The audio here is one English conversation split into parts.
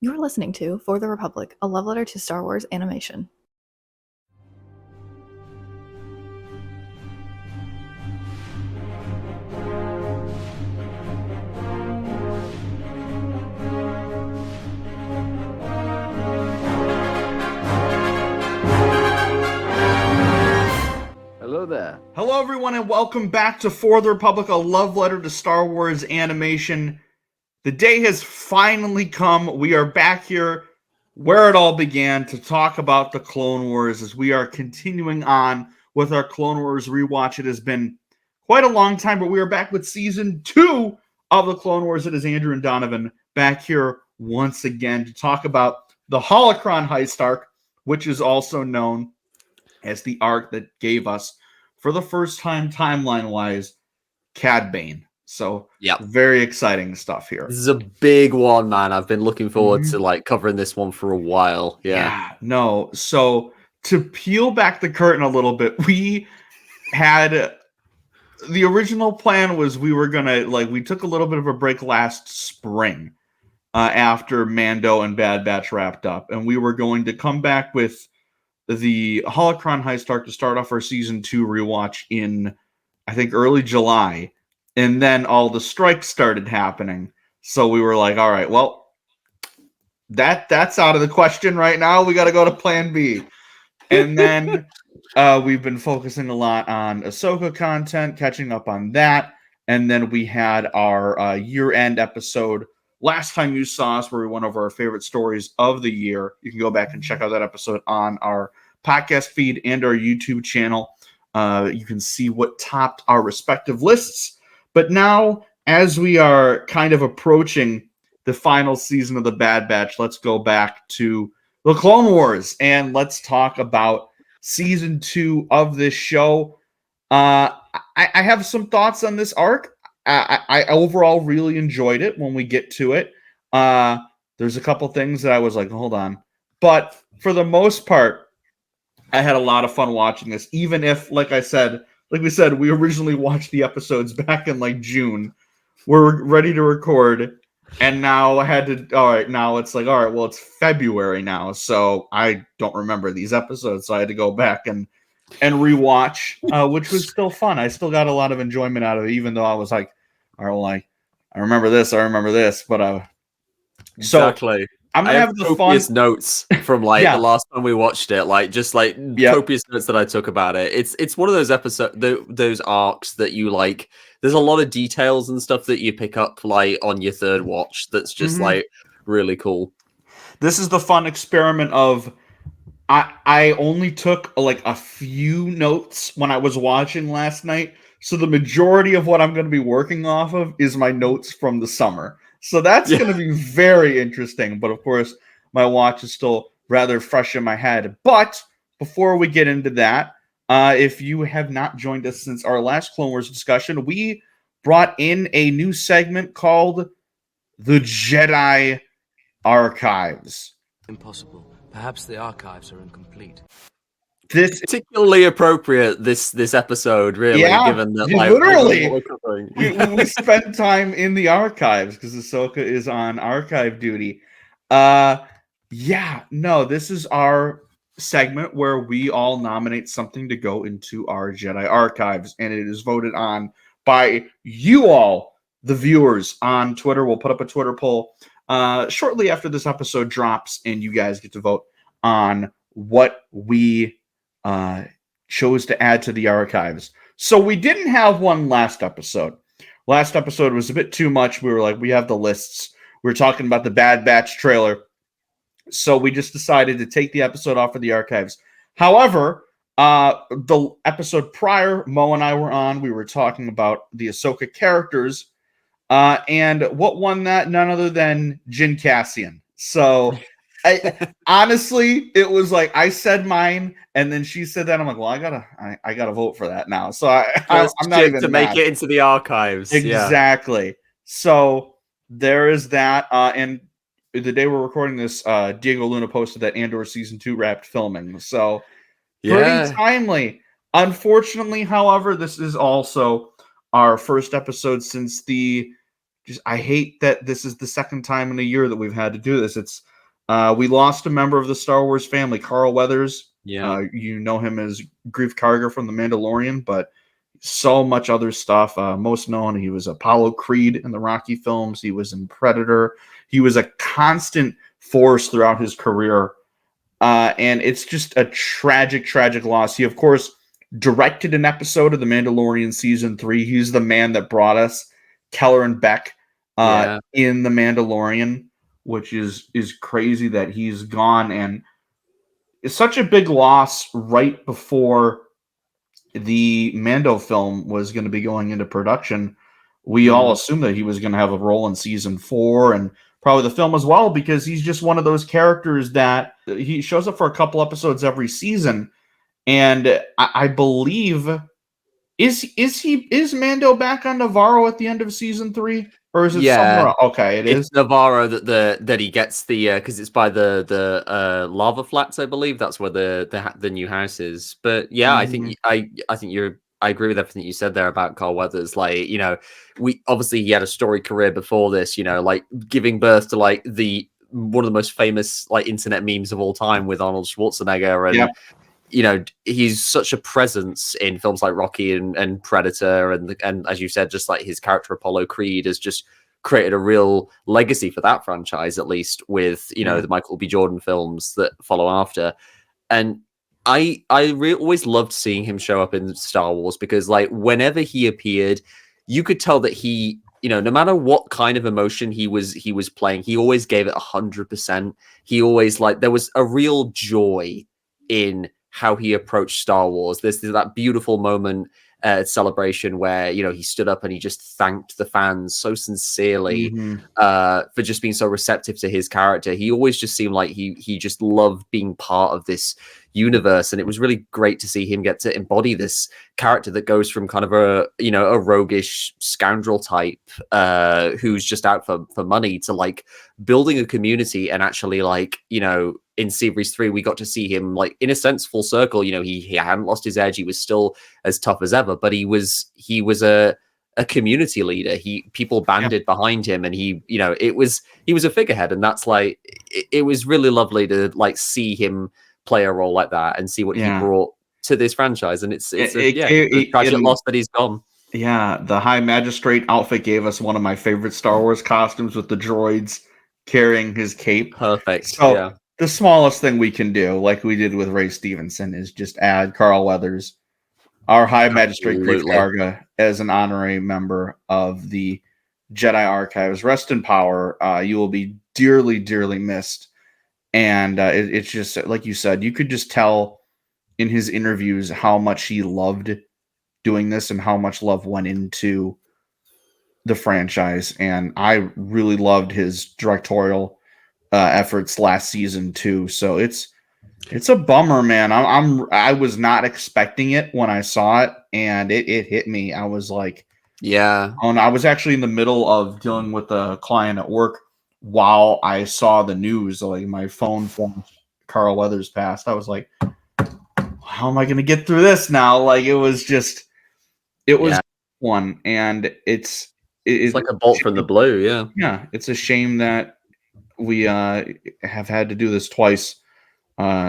You're listening to For the Republic, a love letter to Star Wars animation. Hello there. Hello, everyone, and welcome back to For the Republic, a love letter to Star Wars animation. The day has finally come. We are back here where it all began to talk about the Clone Wars as we are continuing on with our Clone Wars rewatch. It has been quite a long time, but we are back with Season 2 of the Clone Wars. It is Andrew and Donovan back here once again to talk about the Holocron Heist arc, which is also known as the arc that gave us, for the first time timeline-wise, Cad Bane. So, very exciting stuff here. This is a big one, man. I've been looking forward to covering this one for a while. No. So, to peel back the curtain a little bit, we had the original plan was we were gonna we took a little bit of a break last spring after Mando and Bad Batch wrapped up, and we were going to come back with the Holocron Heist arc to start off our Season 2 rewatch in, I think, early July. And then all the strikes started happening. So we were like, all right, well, that's out of the question right now. We got to go to plan B. And then we've been focusing a lot on Ahsoka content, catching up on that. And then we had our year-end episode last time you saw us, where we went over our favorite stories of the year. You can go back and check out that episode on our podcast feed and our YouTube channel. You can see what topped our respective lists. But now, as we are kind of approaching the final season of the Bad Batch, let's go back to the Clone Wars and let's talk about Season 2 of this show. I have some thoughts on this arc. I overall really enjoyed it when we get to it. There's a couple things that I was like, hold on. But for the most part, I had a lot of fun watching this, even if, like we said, we originally watched the episodes back in June. We're ready to record, and now it's it's February now, so I don't remember these episodes, so I had to go back and rewatch, which was still fun. I still got a lot of enjoyment out of it, even though I was like, all right, well, I remember this, but exactly. So I'm gonna have the copious fun notes from the last time we watched it, copious notes that I took about it. It's one of those episodes, those arcs that you like. There's a lot of details and stuff that you pick up on your third watch. That's just really cool. This is the fun experiment of. I only took a few notes when I was watching last night, so the majority of what I'm going to be working off of is my notes from the summer. So that's going to be very interesting. But of course, my watch is still rather fresh in my head. But before we get into that, if you have not joined us since our last Clone Wars discussion, we brought in a new segment called the Jedi Archives. Impossible. Perhaps the archives are incomplete. This particularly appropriate this episode, really, given that literally what we're covering. we spent time in the archives because Ahsoka is on archive duty. This is our segment where we all nominate something to go into our Jedi archives, and it is voted on by you all, the viewers, on Twitter. We'll put up a Twitter poll shortly after this episode drops, and you guys get to vote on what we chose to add to the archives. So we didn't have one last episode. Last episode was a bit too much. We were like, we have the lists. We were talking about the Bad Batch trailer. So we just decided to take the episode off of the archives. However, the episode prior, Mo and I were on. We were talking about the Ahsoka characters. And what won that? None other than Jyn Cassian. So honestly, it was like I said mine, and then she said that. I'm like, well, I gotta vote for that now. So I'm not even to make it into the archives. Exactly. Yeah. So there is that. And the day we're recording this, Diego Luna posted that Andor Season 2 wrapped filming. So pretty timely. Unfortunately, however, this is also our first episode since the I hate that this is the second time in a year that we've had to do this. It's we lost a member of the Star Wars family, Carl Weathers. Yeah. You know him as Grief Karga from The Mandalorian, but so much other stuff. Most known, he was Apollo Creed in the Rocky films. He was in Predator. He was a constant force throughout his career. And it's just a tragic, tragic loss. He, of course, directed an episode of The Mandalorian Season 3. He's the man that brought us Keller and Beck in The Mandalorian, which is crazy that he's gone. And it's such a big loss right before the Mando film was going to be going into production. We all assumed that he was going to have a role in Season 4 and probably the film as well, because he's just one of those characters that he shows up for a couple episodes every season. And I believe is Mando back on Navarro at the end of Season 3? Or is it somewhere else? Okay, it's Navarro that he gets the because it's by the lava flats, I believe. That's where the new house is. But yeah, I think I agree with everything you said there about Carl Weathers. Like, we obviously he had a storied career before this, like giving birth to like one of the most famous like internet memes of all time with Arnold Schwarzenegger, and he's such a presence in films like Rocky and Predator, and as you said, just like his character Apollo Creed has just created a real legacy for that franchise, at least with the Michael B. Jordan films that follow after. And I always loved seeing him show up in Star Wars, because like whenever he appeared, you could tell that he, no matter what kind of emotion he was playing, he always gave it 100%. He always there was a real joy in how he approached Star Wars. There's that beautiful moment at Celebration where he stood up and he just thanked the fans so sincerely for just being so receptive to his character. He always just seemed like he just loved being part of this universe, and it was really great to see him get to embody this character that goes from kind of a roguish scoundrel type who's just out for money to like building a community. And actually in Series 3 we got to see him like in a sense full circle. He hadn't lost his edge, he was still as tough as ever, but he was a community leader. People banded behind him, and he was a figurehead, and that's like it was really lovely to like see him play a role like that and see what he brought to this franchise. And it's a tragic loss that he's gone. Yeah, the High Magistrate outfit gave us one of my favorite Star Wars costumes with the droids carrying his cape. Perfect. So the smallest thing we can do, like we did with Ray Stevenson, is just add Carl Weathers, our High Magistrate Grief Karga, as an honorary member of the Jedi Archives. Rest in power. You will be dearly, dearly missed. And it's just, like you said, you could just tell in his interviews how much he loved doing this and how much love went into the franchise. And I really loved his directorial efforts last season too. So it's a bummer, man. I was not expecting it when I saw it, and it hit me. I was like, I was actually in the middle of dealing with a client at work while I saw the news. Like my phone from Carl Weathers passed. I was like, how am I going to get through this now? Like it was one, and it's like a bolt from the blue. Yeah. It's a shame that we have had to do this twice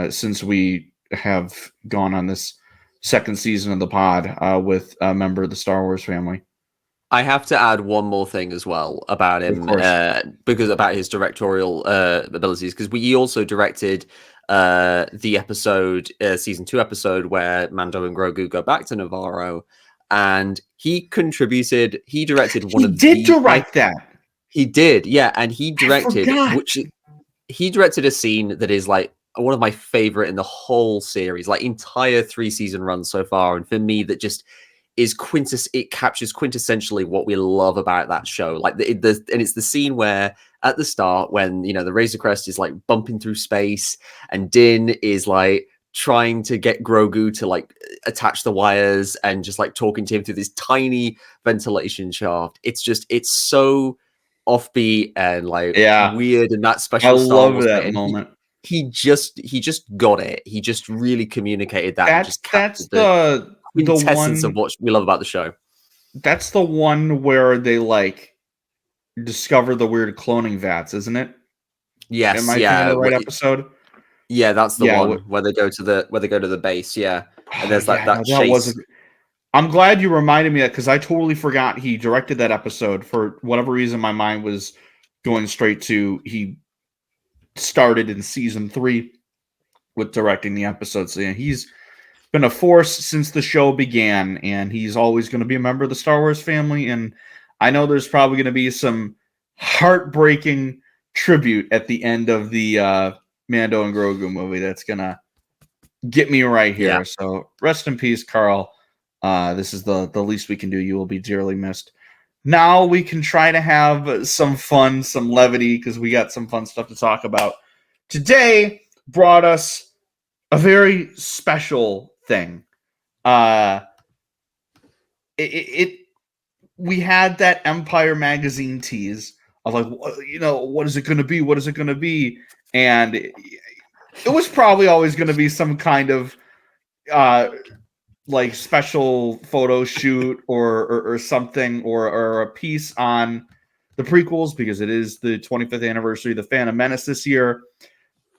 since we have gone on this second season of the pod with a member of the Star Wars family. I have to add one more thing as well about him, because about his directorial abilities, because he also directed the episode, season 2 episode where Mando and Grogu go back to Navarro, and he directed one of the... He did direct that. He did, yeah, and he directed a scene that is like one of my favorite in the whole series, like entire 3-season run so far, and for me that just is it captures quintessentially what we love about that show. Like and it's the scene where at the start when the Razor Crest is like bumping through space and Din is like trying to get Grogu to like attach the wires and just like talking to him through this tiny ventilation shaft. It's so offbeat and like weird, and that special. I love that moment. He just got it. He just really communicated that. That's the essence of what we love about the show. That's the one where they like discover the weird cloning vats, isn't it? Yes, Am I thinking of the right episode? Yeah, that's the Yeah, one where they go to the base. Yeah, and oh there's like yeah, that no, that chase. was. I'm glad you reminded me that because I totally forgot he directed that episode. For whatever reason, my mind was going straight to he started in season 3 with directing the episodes. So yeah, he's been a force since the show began, and he's always going to be a member of the Star Wars family. And I know there's probably going to be some heartbreaking tribute at the end of the Mando and Grogu movie that's going to get me right here. Yeah. So rest in peace, Carl. This is the least we can do. You will be dearly missed. Now we can try to have some fun, some levity, because we got some fun stuff to talk about. Today brought us a very special thing. We had that Empire magazine tease of like, what is it going to be? What is it going to be? And it was probably always going to be some kind of like special photo shoot or something or a piece on the prequels, because it is the 25th anniversary of the Phantom Menace this year.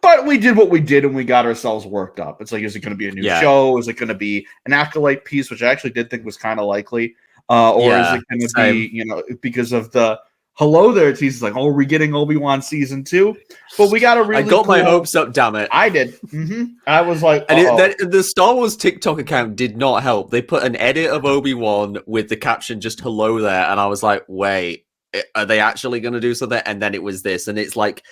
But we did what we did, and we got ourselves worked up. It's like, is it going to be a new show? Is it going to be an Acolyte piece, which I actually did think was kind of likely? Or is it going to be, because of the hello there tease, like, oh, are we getting Obi-Wan season 2? But we got a really I got my hopes up, damn it. I did. I was like, and the Star Wars TikTok account did not help. They put an edit of Obi-Wan with the caption just hello there, and I was like, wait, are they actually going to do something? And then it was this, and it's like,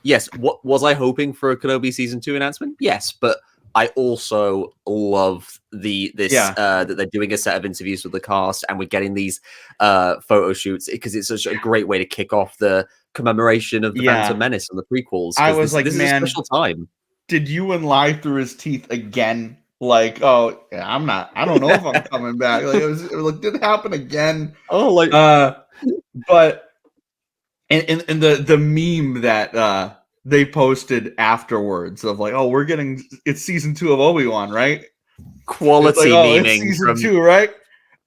yes, what was I hoping for a Kenobi season 2 announcement? Yes, but I also love that they're doing a set of interviews with the cast, and we're getting these photo shoots because it's such a great way to kick off the commemoration of the Phantom Menace and the prequels. I was like, this is a special time. Did Ewan lie through his teeth again? Like, oh, yeah, I don't know if I'm coming back. Like, it did happen again. Oh, like, but and the meme that they posted afterwards of like, oh, it's season 2 of Obi-Wan, right? Quality like, memeing it's season 2, right?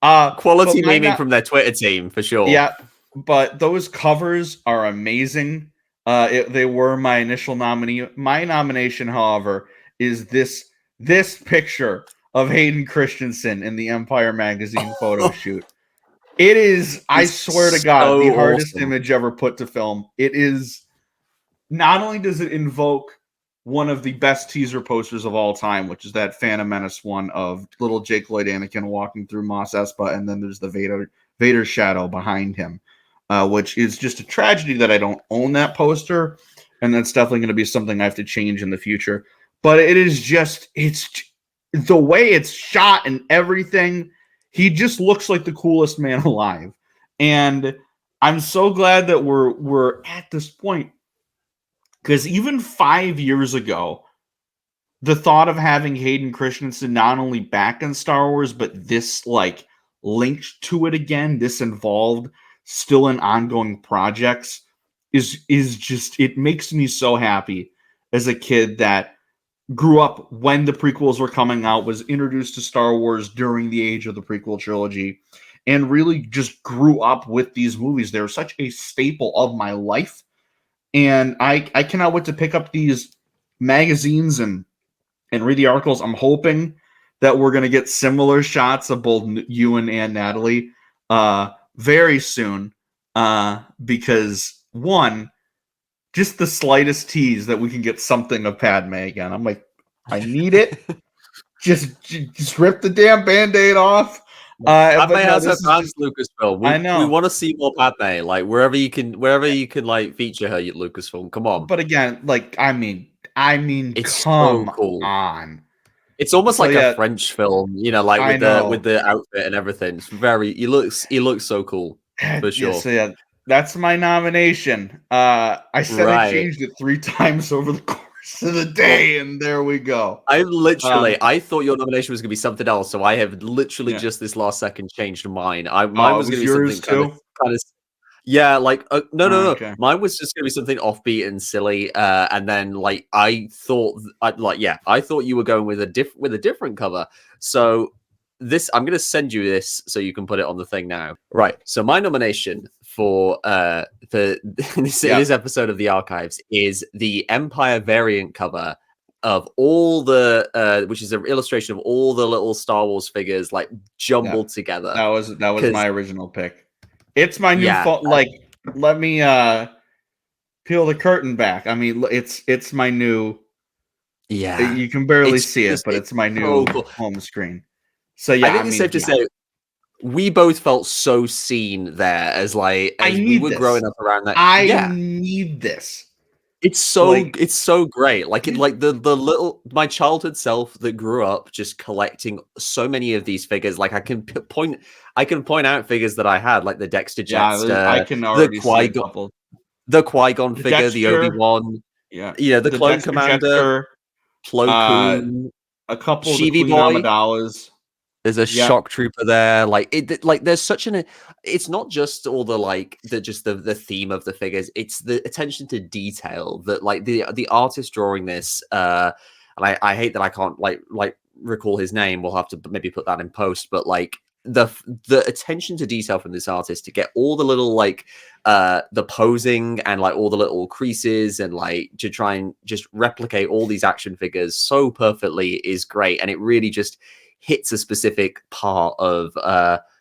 Quality memeing from their Twitter team for sure. Yeah, but those covers are amazing. They were my initial nominee. My nomination, however, is this picture of Hayden Christensen in the Empire magazine photo shoot. It is, I swear to God, the hardest image ever put to film. It is, not only does it invoke one of the best teaser posters of all time, which is that Phantom Menace one of little Jake Lloyd Anakin walking through Mos Espa, and then there's the Vader shadow behind him, which is just a tragedy that I don't own that poster, and that's definitely going to be something I have to change in the future. But it is just, it's the way it's shot and everything. He just looks like the coolest man alive. And I'm so glad that we're at this point. Because even 5 years ago, the thought of having Hayden Christensen not only back in Star Wars, but this like linked to it again, this involved still in ongoing projects, is just, it makes me so happy as a kid that grew up when the prequels were coming out, was introduced to Star Wars during the age of the prequel trilogy, and really just grew up with these movies. They're such a staple of my life. And I cannot wait to pick up these magazines and read the articles. I'm hoping that we're going to get similar shots of both Ewan and Natalie very soon, because one, just the slightest tease that we can get something of Padme again. I'm like, I need it. just rip the damn Band-Aid off. Padme has her fans, Lucasfilm. I know. We want to see more Padme. Like wherever you can like feature her at Lucasfilm. Come on. But again, like I mean, it's come so cool. on. It's almost like a French film, like with the outfit and everything. It's very he looks so cool for sure. Yeah, so that's my nomination. I said I changed it 3 times over the course of the day, and there we go. I thought your nomination was going to be something else, so I have literally just this last second changed mine. Mine was going to be something kind of yeah, like no. Okay. Mine was just going to be something offbeat and silly, and then like I thought you were going with a different cover. So I'm going to send you this so you can put it on the thing now. Right. So my nomination for this episode of the Archives is the Empire variant cover of all the which is an illustration of all the little Star Wars figures like jumbled together. That was my original pick. It's my new let me peel the curtain back. I mean, it's my new. Yeah, you can barely see it, but it's my new home screen. So yeah, I think it's safe to say we both felt so seen there as like as we were growing up around that. I need this. It's so great. Like the little my childhood self that grew up just collecting so many of these figures. Like I can point out figures that I had, like the Dexter Jetster, I can already see a couple. The Qui-Gon figure, the Obi-Wan, the Clone Dexter Commander, Plo Koon, a couple of the Chibi Queen Boy. Amidala's. There's a shock trooper there. Like there's such it's not just all the theme of the figures. It's the attention to detail that like the artist drawing this. And I hate that I can't like recall his name. We'll have to maybe put that in post. But like the attention to detail from this artist to get all the little like the posing and like all the little creases and like to try and just replicate all these action figures so perfectly is great. And it really just hits a specific part of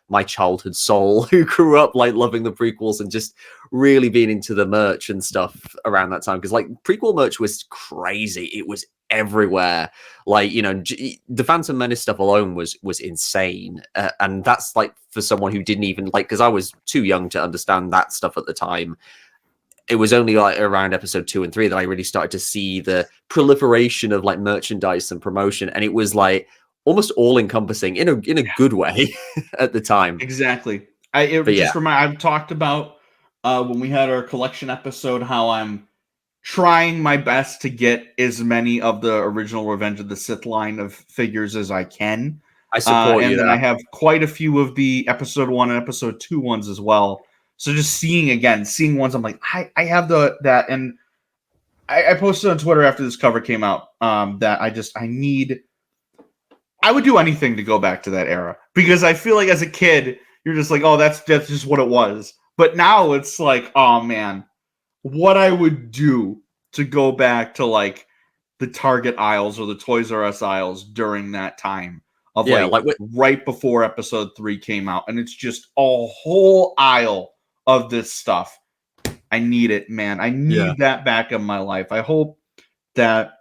my childhood soul who grew up like loving the prequels and just really being into the merch and stuff around that time. Because like prequel merch was crazy. It was everywhere. Like, you know, the Phantom Menace stuff alone was insane. And that's like for someone who didn't even like, because I was too young to understand that stuff at the time. It was only like around episode 2 and 3 that I really started to see the proliferation of like merchandise and promotion. And it was like almost all encompassing in a good way at the time. Exactly. I've talked about when we had our collection episode, how I'm trying my best to get as many of the original Revenge of the Sith line of figures as I can. I support you. And then I have quite a few of the episode 1 and episode 2 ones as well. So just seeing ones, I'm like, I have that. And I posted on Twitter after this cover came out that I would do anything to go back to that era, because I feel like as a kid, you're just like, oh, that's just what it was. But now it's like, oh man, what I would do to go back to like the Target aisles or the Toys R Us aisles during that time of right before episode 3 came out. And it's just a whole aisle of this stuff. I need it, man. I need that back in my life. I hope that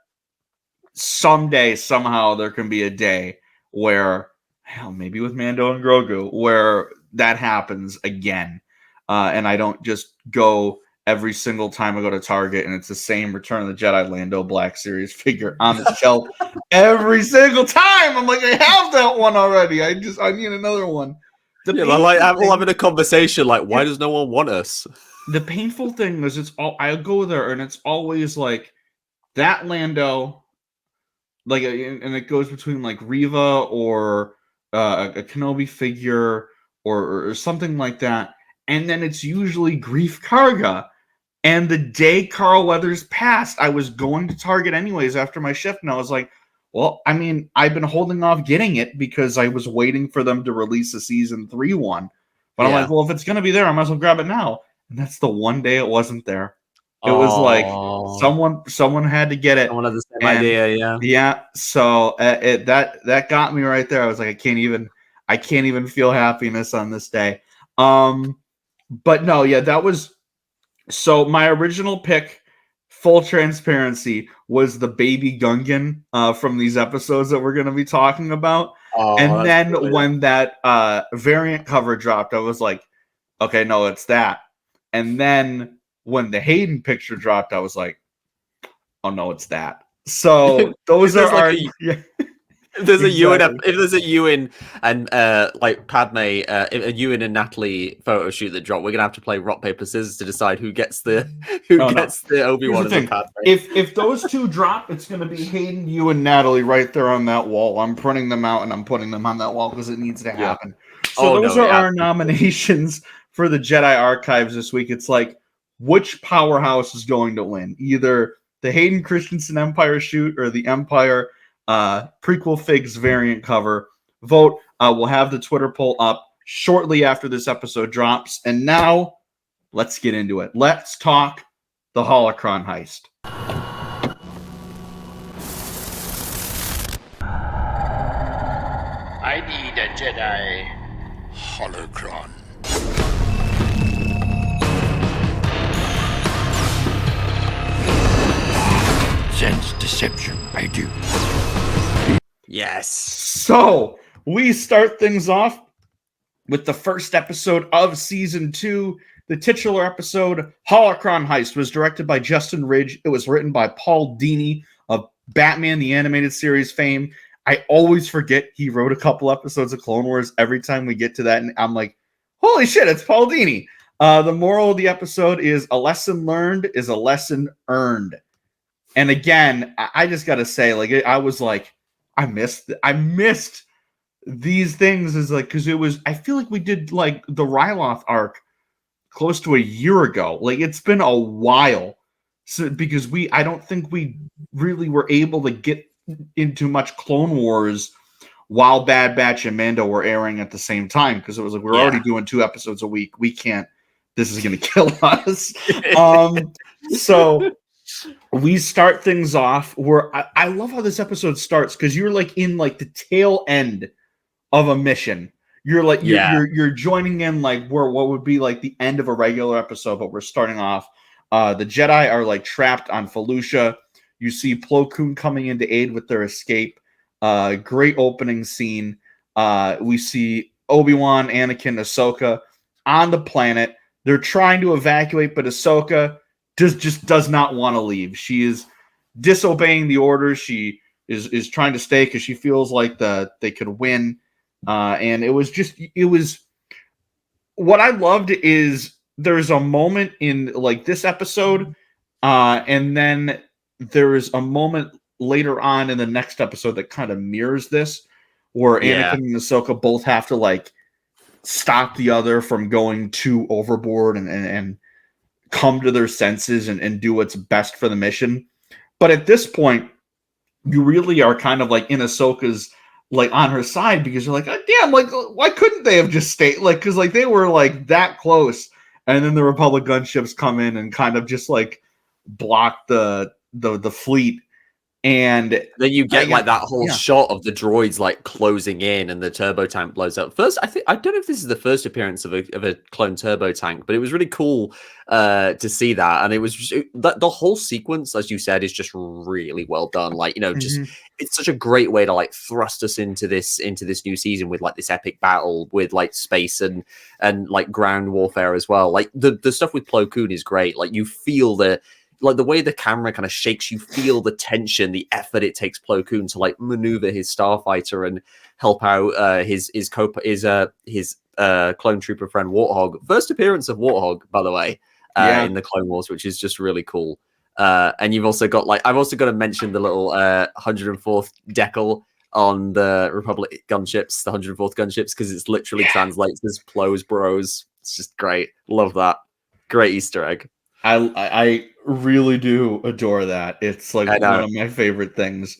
someday, somehow, there can be a day where, hell, maybe with Mando and Grogu, where that happens again. And I don't just go every single time I go to Target and it's the same Return of the Jedi Lando Black Series figure on the shelf every single time. I'm like, I have that one already. I need another one. We're having a conversation like, why does no one want us? The painful thing is I go there and it's always like that Lando, like, and it goes between like Reva or a Kenobi figure or something like that. And then it's usually Greef Karga. And the day Carl Weathers passed, I was going to Target anyways after my shift. And I was like, well, I mean, I've been holding off getting it because I was waiting for them to release a season 3 one. But I'm like, well, if it's going to be there, I might as well grab it now. And that's the one day it wasn't there. It was like someone had to get it. Someone had the same idea, yeah. So that got me right there. I was like, I can't even feel happiness on this day. But no, that was so. My original pick, full transparency, was the baby Gungan from these episodes that we're going to be talking about. And then brilliant. When that variant cover dropped, I was like, okay, no, it's that. And then when the Hayden picture dropped, I was like, oh no, it's that. So those are our If there's a Ewan and like Padme, a Ewan and Natalie photo shoot that drop, we're gonna have to play rock paper scissors to decide who gets the Obi-Wan as a Padme. If those two drop, it's gonna be Hayden, Ewan, Natalie right there on that wall. I'm printing them out and I'm putting them on that wall because it needs to happen. Yeah. So those are our nominations for the Jedi Archives this week. It's like, which powerhouse is going to win? Either the Hayden Christensen Empire shoot or the Empire prequel figs variant cover. Vote. We'll have the Twitter poll up shortly after this episode drops. And now let's get into it. Let's talk the Holocron Heist. I need a Jedi Holocron. Sense deception, I do. Yes. So we start things off with the first episode of season 2. The titular episode, Holocron Heist, was directed by Justin Ridge. It was written by Paul Dini of Batman the Animated Series fame. I always forget he wrote a couple episodes of Clone Wars every time we get to that, and I'm like, holy shit, it's Paul Dini. The moral of the episode is a lesson learned is a lesson earned. And again, I just got to say, like, I was like, I missed these things is like, because it was, I feel like we did like the Ryloth arc close to a year ago. Like, it's been a while. So, because I don't think we really were able to get into much Clone Wars while Bad Batch and Mando were airing at the same time. Because it was like, we're already doing 2 episodes a week. We can't, this is going to kill us. So we start things off where I love how this episode starts, because you're like in like the tail end of a mission. You're like you're joining in like where what would be like the end of a regular episode, but we're starting off. The Jedi are like trapped on Felucia. You see Plo Koon coming in to aid with their escape. Great opening scene. We see Obi-Wan, Anakin, Ahsoka on the planet. They're trying to evacuate, but Ahsoka just does not want to leave. She is disobeying the orders. She is trying to stay because she feels like they could win. And it was what I loved is there's a moment in like this episode, and then there is a moment later on in the next episode that kind of mirrors this, where Anakin and Ahsoka both have to like stop the other from going too overboard and come to their senses and do what's best for the mission. But at this point, you really are kind of like in Ahsoka's like on her side, because you're like, oh, damn, like why couldn't they have just stayed? Like, because like they were like that close, and then the Republic gunships come in and kind of just like block the fleet. And then you get like that whole shot of the droids like closing in and the turbo tank blows up. First, I don't know if this is the first appearance of a clone turbo tank, but it was really cool to see that. And it was just, the whole sequence, as you said, is just really well done. Like, you know, just it's such a great way to like thrust us into this new season with like this epic battle with like space and like ground warfare as well. Like the stuff with Plo Koon is great. Like you feel the way the camera kind of shakes, you feel the tension, the effort it takes Plo Koon to like maneuver his starfighter and help out his clone trooper friend Warthog. First appearance of Warthog, by the way, in the Clone Wars, which is just really cool. And you've also got like, I've also got to mention the little 104th decal on the Republic gunships, the 104th gunships, because it's literally translates as Plo's Bros. It's just great. Love that. Great Easter egg. I really do adore that. It's like one of my favorite things.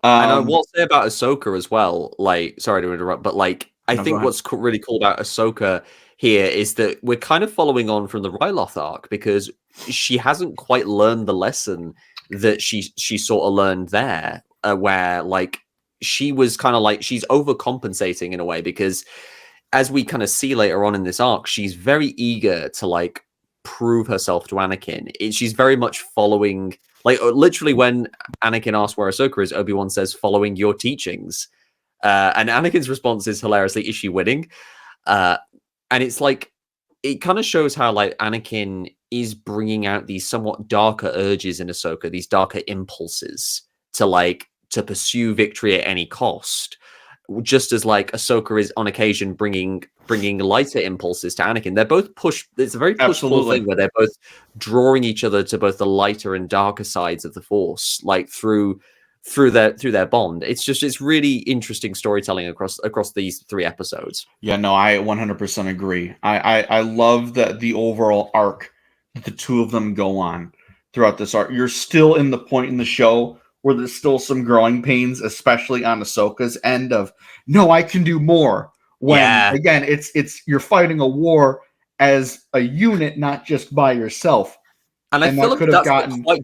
And I will say about Ahsoka as well. Like, sorry to interrupt, but like, I think what's really cool about Ahsoka here is that we're kind of following on from the Ryloth arc, because she hasn't quite learned the lesson that she sort of learned there, where like she was kind of like she's overcompensating in a way, because as we kind of see later on in this arc, she's very eager to like prove herself to Anakin. She's very much following, like literally when Anakin asks where Ahsoka is, Obi-Wan says, following your teachings. And Anakin's response is hilariously, is she winning? And it's like, it kind of shows how like Anakin is bringing out these somewhat darker urges in Ahsoka, these darker impulses to pursue victory at any cost. Just as like Ahsoka is on occasion bringing lighter impulses to Anakin. They're both it's a very push-pull thing where they're both drawing each other to both the lighter and darker sides of the Force, like through their bond. It's really interesting storytelling across these 3 episodes. Yeah, no, I 100% agree. I love the overall arc that the two of them go on throughout this arc. You're still in the point in the show where there's still some growing pains, especially on Ahsoka's end of, no, I can do more. When again, it's you're fighting a war as a unit, not just by yourself. And I feel that like that's like quite.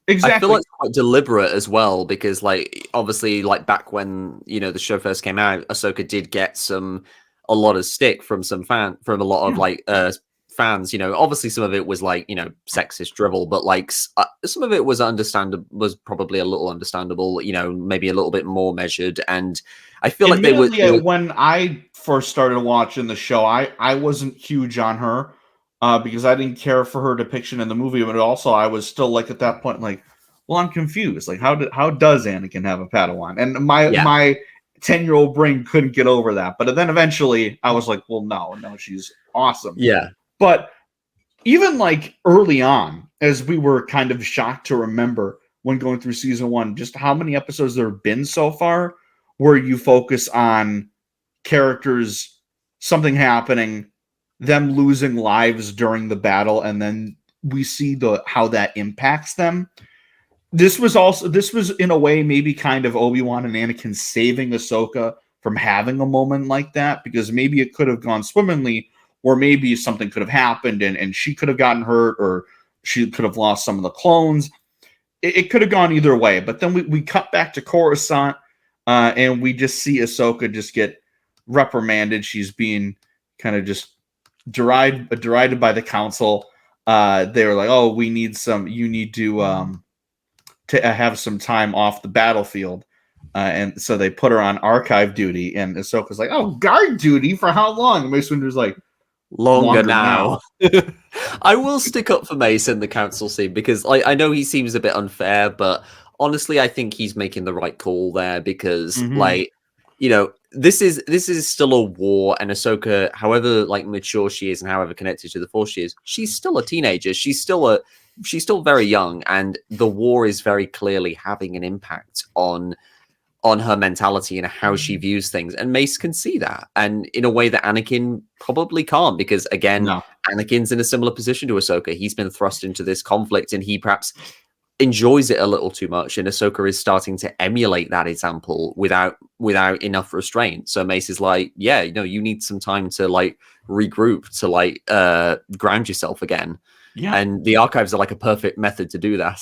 Exactly. I feel like it's quite deliberate as well, because like obviously like back when the show first came out, Ahsoka did get a lot of stick from a lot of like fans. Obviously some of it was like sexist drivel, but like some of it was probably a little understandable. Maybe a little bit more measured, and I feel like they were. When I first started watching the show, I wasn't huge on her. Because I didn't care for her depiction in the movie, but also I was still like at that point, like, well, I'm confused. Like, how does Anakin have a Padawan? And my 10-year-old brain couldn't get over that. But then eventually, I was like, well, no, she's awesome. Yeah. But even like early on, as we were kind of shocked to remember when going through season 1, just how many episodes there have been so far, where you focus on characters, something happening, them losing lives during the battle, and then we see how that impacts them. This was in a way maybe kind of Obi-Wan and Anakin saving Ahsoka from having a moment like that, because maybe it could have gone swimmingly, or maybe something could have happened and she could have gotten hurt, or she could have lost some of the clones. It could have gone either way. But then we cut back to Coruscant, and we just see Ahsoka just get reprimanded. She's being kind of just derided by the council. They were like, "Oh, you need to have some time off the battlefield," and so they put her on archive duty. And Ahsoka's like, "Oh, guard duty for how long?" And Mace Windu's like, "Longer now." I will stick up for Mace in the council scene, because I know he seems a bit unfair, but honestly, I think he's making the right call there, because this is still a war, and Ahsoka, however like mature she is and however connected to the Force she is, she's still a teenager. She's still very young, and the war is very clearly having an impact on her mentality and how she views things. And Mace can see that, and in a way that Anakin probably can't, because again, Anakin's in a similar position to Ahsoka. He's been thrust into this conflict, and he perhaps enjoys it a little too much, and Ahsoka is starting to emulate that example without enough restraint. So Mace is like, you need some time to like regroup, to like ground yourself again. Yeah. And the archives are like a perfect method to do that.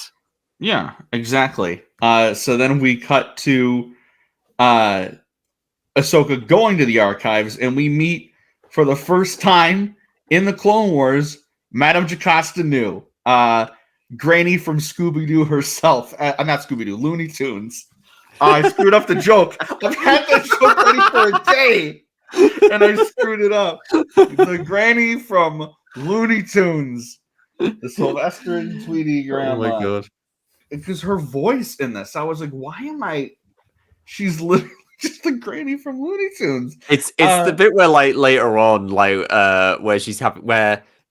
Yeah, exactly. So then we cut to Ahsoka going to the archives, and we meet for the first time in the Clone Wars Madame Jocasta Nu. Granny from Scooby-Doo herself. Not Scooby-Doo, Looney Tunes. I screwed up the joke. I've had that joke ready for a day, and I screwed it up. The Granny from Looney Tunes. The Sylvester and Tweety grandma. Oh my god. Because her voice in this, I was like, why am I... She's literally just the Granny from Looney Tunes. It's the bit where like later on, like where she's having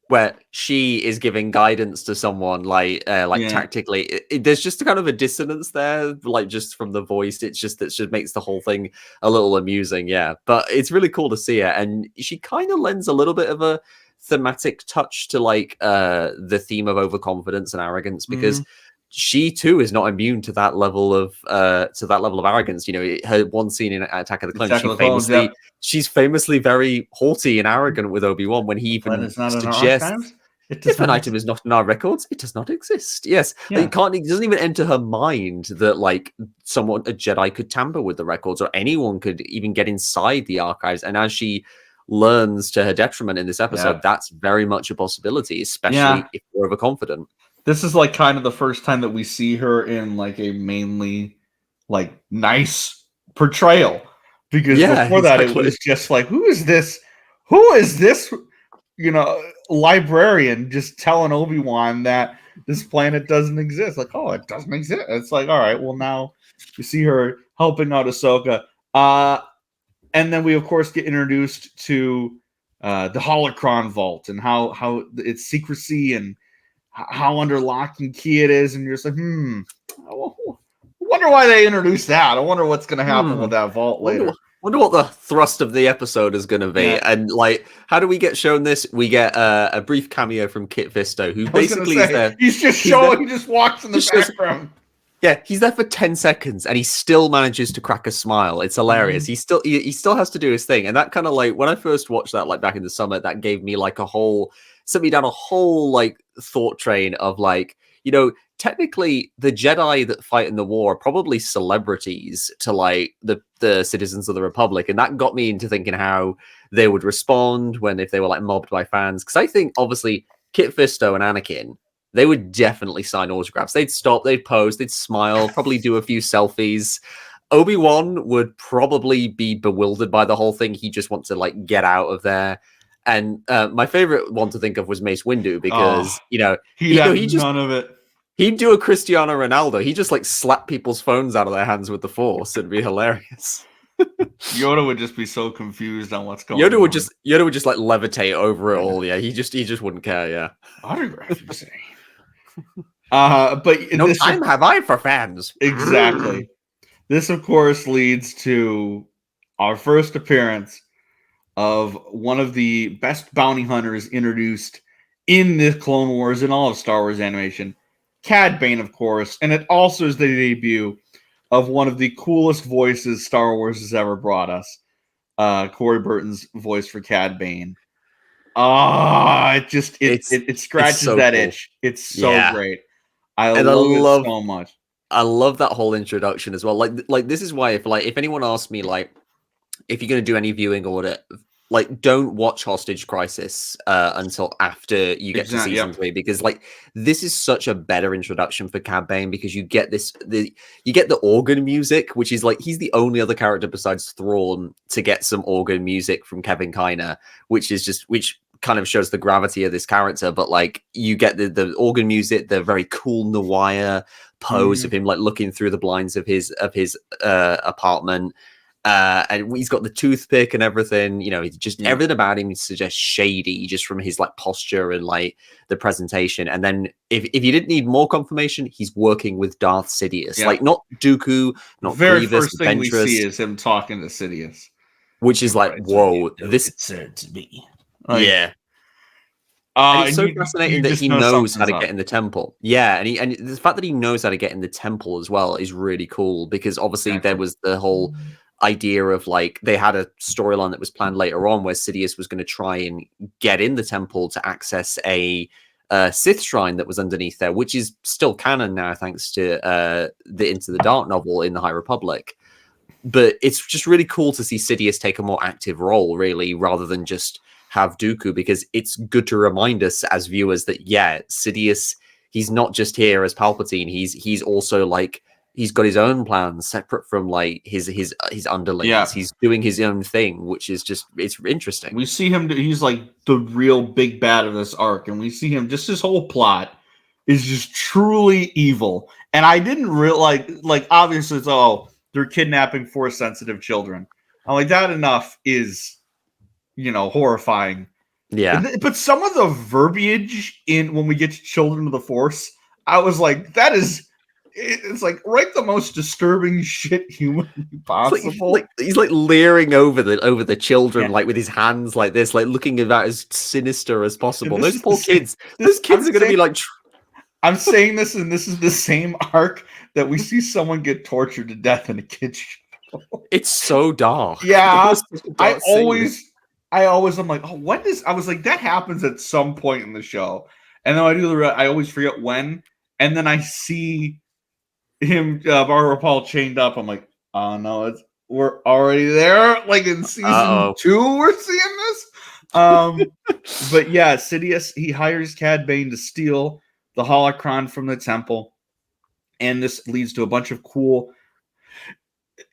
where she is giving guidance to someone tactically. There's just kind of a dissonance there, like just from the voice. It just makes the whole thing a little amusing, yeah. But it's really cool to see her, and she kind of lends a little bit of a thematic touch to like the theme of overconfidence and arrogance, because she too is not immune to that level of arrogance. Her one scene in Attack of the Clones, she's famously very haughty and arrogant with Obi-Wan, when he even suggests, if an item is not in our records, it does not exist. Yes, it doesn't even enter her mind that like a Jedi could tamper with the records, or anyone could even get inside the archives. And as she learns to her detriment in this episode, that's very much a possibility, especially if you're overconfident. This is like kind of the first time that we see her in like a mainly like nice portrayal, because before that it was just like, who is this librarian just telling Obi-Wan that this planet doesn't exist. Like, oh, it doesn't exist. It's like, all right, well, now you see her helping out Ahsoka, and then we of course get introduced to the Holocron vault, and how its secrecy and how under lock and key it is, and you're just like, I wonder why they introduced that. I wonder what's going to happen with that vault later. Wonder what the thrust of the episode is going to be. And like, how do we get shown this? We get a brief cameo from Kit Fisto, who basically is there. He's just showing. He just walks in the background. Yeah, he's there for 10 seconds and he still manages to crack a smile. It's hilarious. He still has to do his thing. And that kind of like when I first watched that like back in the summer, that gave me like sent me down a whole like thought train of like, technically the Jedi that fight in the war are probably celebrities to like the citizens of the Republic. And that got me into thinking how they would respond if they were like mobbed by fans. Because I think obviously Kit Fisto and Anakin, they would definitely sign autographs. They'd stop, they'd pose, they'd smile, probably do a few selfies. Obi-Wan would probably be bewildered by the whole thing. He just wants to like get out of there. And my favorite one to think of was Mace Windu because he just none of it. He'd do a Cristiano Ronaldo. He'd just like slap people's phones out of their hands with the Force. It'd be hilarious. Yoda would just be so confused on what's going on. Yoda would just like levitate over it all. Yeah, he just wouldn't care. Yeah. Autograph, you say? But no time have I for fans. Exactly. This, of course, leads to our first appearance of one of the best bounty hunters introduced in the Clone Wars and all of Star Wars animation, Cad Bane, of course, and it also is the debut of one of the coolest voices Star Wars has ever brought us, Corey Burton's voice for Cad Bane. It scratches so that cool. Itch. It's so great. I love it so much. I love that whole introduction as well. Like this is why if anyone asks me like if you're going to do any viewing order, like don't watch Hostage Crisis until after you get to season 3 because like this is such a better introduction for Cad Bane because you get the organ music, which is like he's the only other character besides Thrawn to get some organ music from Kevin Kiner, which kind of shows the gravity of this character. But like you get the organ music, the very cool noir pose of him like looking through the blinds of his apartment. And he's got the toothpick and everything, he's just everything about him suggests shady just from his like posture and like the presentation. And then if you didn't need more confirmation, he's working with Darth Sidious, like not Dooku, not very Grievous, first thing we see is him talking to Sidious, which is like, whoa, this said to me. Yeah. And it's so fascinating that he knows how to get in the temple. Yeah, and the fact that he knows how to get in the temple as well is really cool because obviously there was the whole idea of like they had a storyline that was planned later on where Sidious was going to try and get in the temple to access a Sith shrine that was underneath there, which is still canon now thanks to the Into the Dark novel in the High Republic. But it's just really cool to see Sidious take a more active role, really, rather than just have Dooku, because it's good to remind us as viewers that Sidious, he's not just here as Palpatine. He's also like he's got his own plans separate from like his underlings. Yeah. He's doing his own thing, which is just it's interesting. We see him; he's like the real big bad of this arc, and we see him. Just his whole plot is just truly evil. And I didn't realize, like obviously, it's they're kidnapping Force-sensitive children. I'm like that enough is, horrifying. Yeah. But some of the verbiage in when we get to Children of the Force, I was like, that is. It's like write the most disturbing shit humanly possible. He's like leering over the children, like with his hands like this, like looking about as sinister as possible. Those poor kids. Those kids are going to be like. I'm saying this, and this is the same arc that we see someone get tortured to death in a kid's show. It's so dark. Yeah, I always I'm like, when does I was like that happens at some point in the show, and then I always forget when, and then I see him Barbara Paul chained up. I'm like, oh no, we're already there. Like in season 2, we're seeing this. But yeah, Sidious, he hires Cad Bane to steal the holocron from the temple, and this leads to a bunch of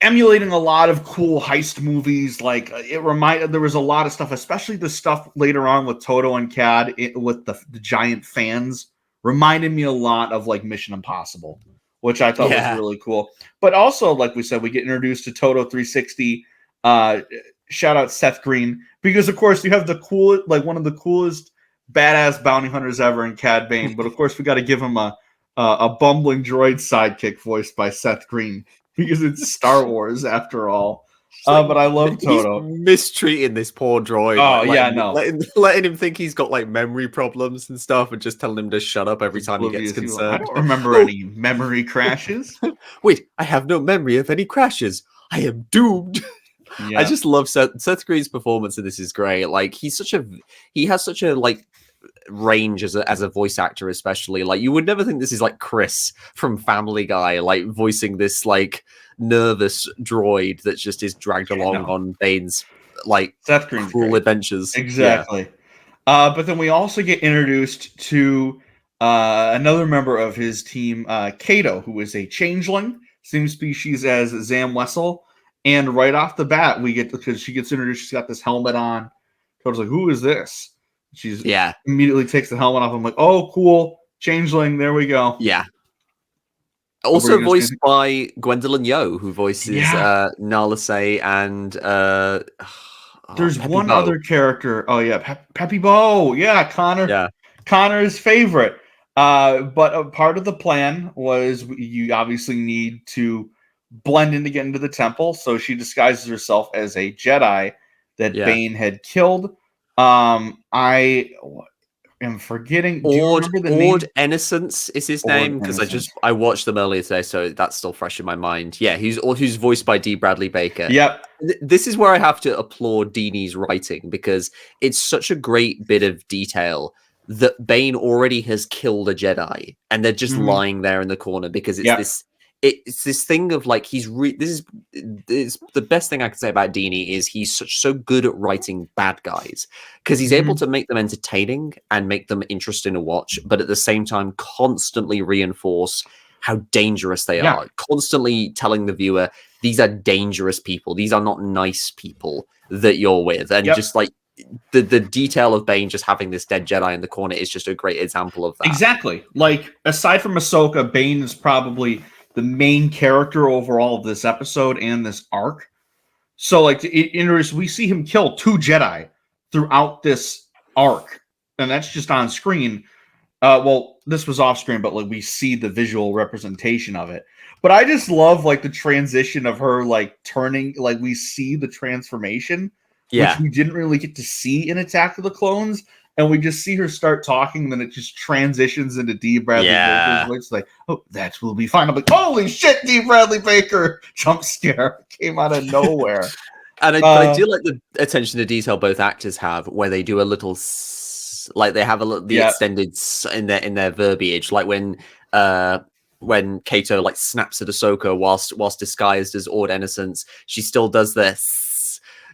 emulating a lot of cool heist movies. Like there was a lot of stuff, especially the stuff later on with Toto and Cad with the giant fans, reminded me a lot of like Mission Impossible, which I thought was really cool. But also, like we said, we get introduced to Toto 360. Shout out Seth Green, because of course you have one of the coolest badass bounty hunters ever in Cad Bane. But of course we got to give him a bumbling droid sidekick voiced by Seth Green, because it's Star Wars after all. But I love Toto. He's mistreating this poor droid. Oh, letting him think he's got like memory problems and stuff, and just telling him to shut up every time he gets concerned. I don't remember any memory crashes. Wait, I have no memory of any crashes. I am doomed. Yeah. I just love Seth Green's performance in this is great. Like he has such a like range as a voice actor, especially. Like you would never think this is like Chris from Family Guy, like voicing this like nervous droid that just is dragged along on Bane's like Seth Green's cruel great. adventures. Exactly. But then we also get introduced to another member of his team, Kato, who is a changeling, same species as Zam Wessel. And right off the bat, we get, because she gets introduced, she's got this helmet on. Toto's like, who is this? She's immediately takes the helmet off. I'm like, oh, cool. Changeling. There we go. Yeah. Also voiced by Gwendolyn Yo, who voices Nala Se and there's Peppy one Bo. other character. Oh yeah, Peppy Bo. Yeah, Connor. Yeah. Connor's favorite. But a part of the plan was you obviously need to blend in to get into the temple. So she disguises herself as a Jedi that Bane had killed. I am forgetting. Do you remember the name? Innocence is his name, because I watched them earlier today, so that's still fresh in my mind. Yeah, who's voiced by D. Bradley Baker. Yep. This is where I have to applaud Deanie's writing, because it's such a great bit of detail that Bane already has killed a Jedi, and they're just lying there in the corner, because it's this thing of like this is the best thing I can say about Dini is he's so good at writing bad guys, because he's able to make them entertaining and make them interesting to watch, but at the same time constantly reinforce how dangerous they are, constantly telling the viewer these are dangerous people, these are not nice people that you're with, and just like the detail of Bane just having this dead Jedi in the corner is just a great example of that. Exactly. Like aside from Ahsoka, Bane is probably the main character overall of this episode and this arc. So, like, we see him kill 2 Jedi throughout this arc, and that's just on screen. Well, this was off screen, but like we see the visual representation of it. But I just love like the transition of her like turning, like we see the transformation, which we didn't really get to see in Attack of the Clones. And we just see her start talking, and then it just transitions into D. Bradley Baker's voice. Like, oh, that will be fine. I'm like, holy shit, D. Bradley Baker! Jump scare came out of nowhere. And I do like the attention to detail both actors have, where they do a little, like they have the extended in their verbiage, like when Kato like snaps at Ahsoka whilst disguised as Ord Innocence, she still does this.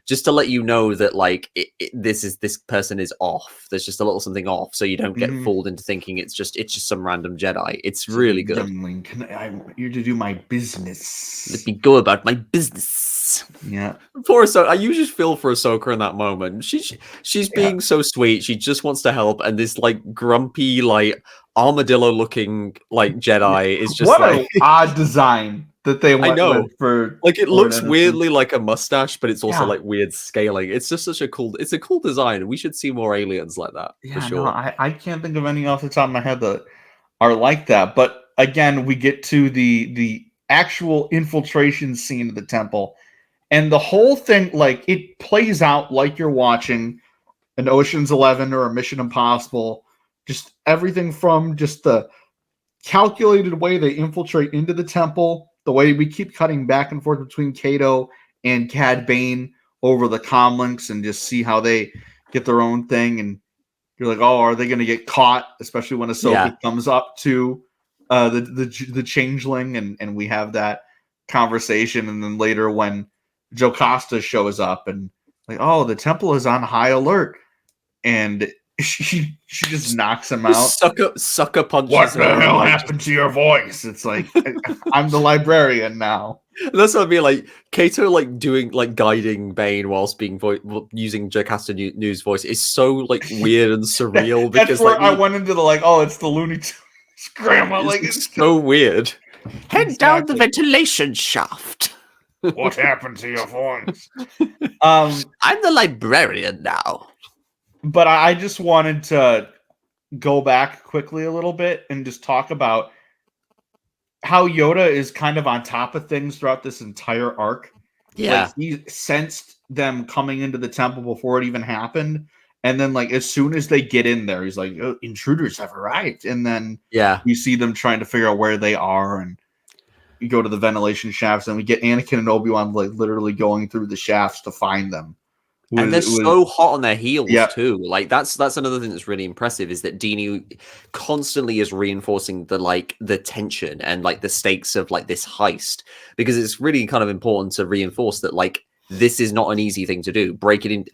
Just to let you know that, like, this person is off. There's just a little something off, so you don't get fooled into thinking it's just some random Jedi. It's really good. I'm here to do my business. Let me go about my business. Yeah. Poor Ahsoka. You just feel for Ahsoka in that moment. She's being so sweet. She just wants to help, and this like grumpy, like armadillo-looking like Jedi is just an odd design that they went with for like it looks weirdly like a mustache, but it's also like weird scaling. It's just such a cool design. We should see more aliens like that for sure. No, I can't think of any off the top of my head that are like that. But again, we get to the actual infiltration scene of the temple, and the whole thing, like it plays out like you're watching an Ocean's 11 or a Mission Impossible. Just everything from just the calculated way they infiltrate into the temple, the way we keep cutting back and forth between Kato and Cad Bane over the comm links and just see how they get their own thing. And you're like, oh, are they going to get caught? Especially when Ahsoka comes up to the changeling, and we have that conversation. And then later when Jocasta shows up and like, oh, the temple is on high alert, and she just knocks him out. Sucker punches. What the hell happened to your voice? It's like I'm the librarian now. That's what I mean. Like Kato, like guiding Bane whilst being using Jocasta Nu's voice is so like weird and surreal. That's because where I went into the like, oh, it's the Looney Tunes grandma. Like it's so weird. Head down the ventilation shaft. What happened to your voice? I'm the librarian now. But I just wanted to go back quickly a little bit and just talk about how Yoda is kind of on top of things throughout this entire arc. Yeah. Like he sensed them coming into the temple before it even happened. And then like as soon as they get in there, he's like, oh, intruders have arrived. And then we see them trying to figure out where they are, and we go to the ventilation shafts, and we get Anakin and Obi-Wan like literally going through the shafts to find them. And they're so hot on their heels too. Like that's another thing that's really impressive, is that Dini constantly is reinforcing the tension and like the stakes of like this heist, because it's really kind of important to reinforce that like this is not an easy thing to do. Breaking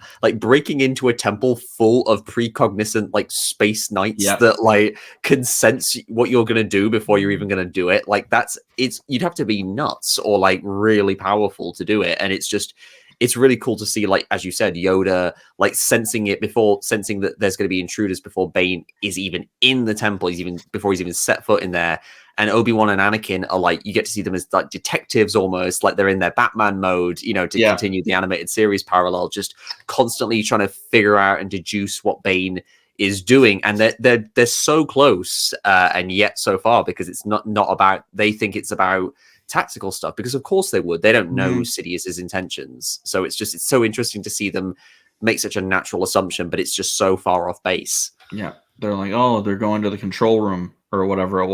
into a temple full of precognizant like space knights that like can sense what you're gonna do before you're even gonna do it. Like you'd have to be nuts or like really powerful to do it. And it's really cool to see, like, as you said, Yoda, like, sensing that there's going to be intruders before Bane is even in the temple, before he's even set foot in there. And Obi-Wan and Anakin are, like, you get to see them as, like, detectives almost, like they're in their Batman mode, you know, to continue the animated series parallel, just constantly trying to figure out and deduce what Bane is doing. And they're so close, and yet so far, because it's not about, they think it's about tactical stuff, because of course they would. They don't know Sidious's intentions, so it's so interesting to see them make such a natural assumption, but it's just so far off base. Yeah, they're like, oh, they're going to the control room or whatever, or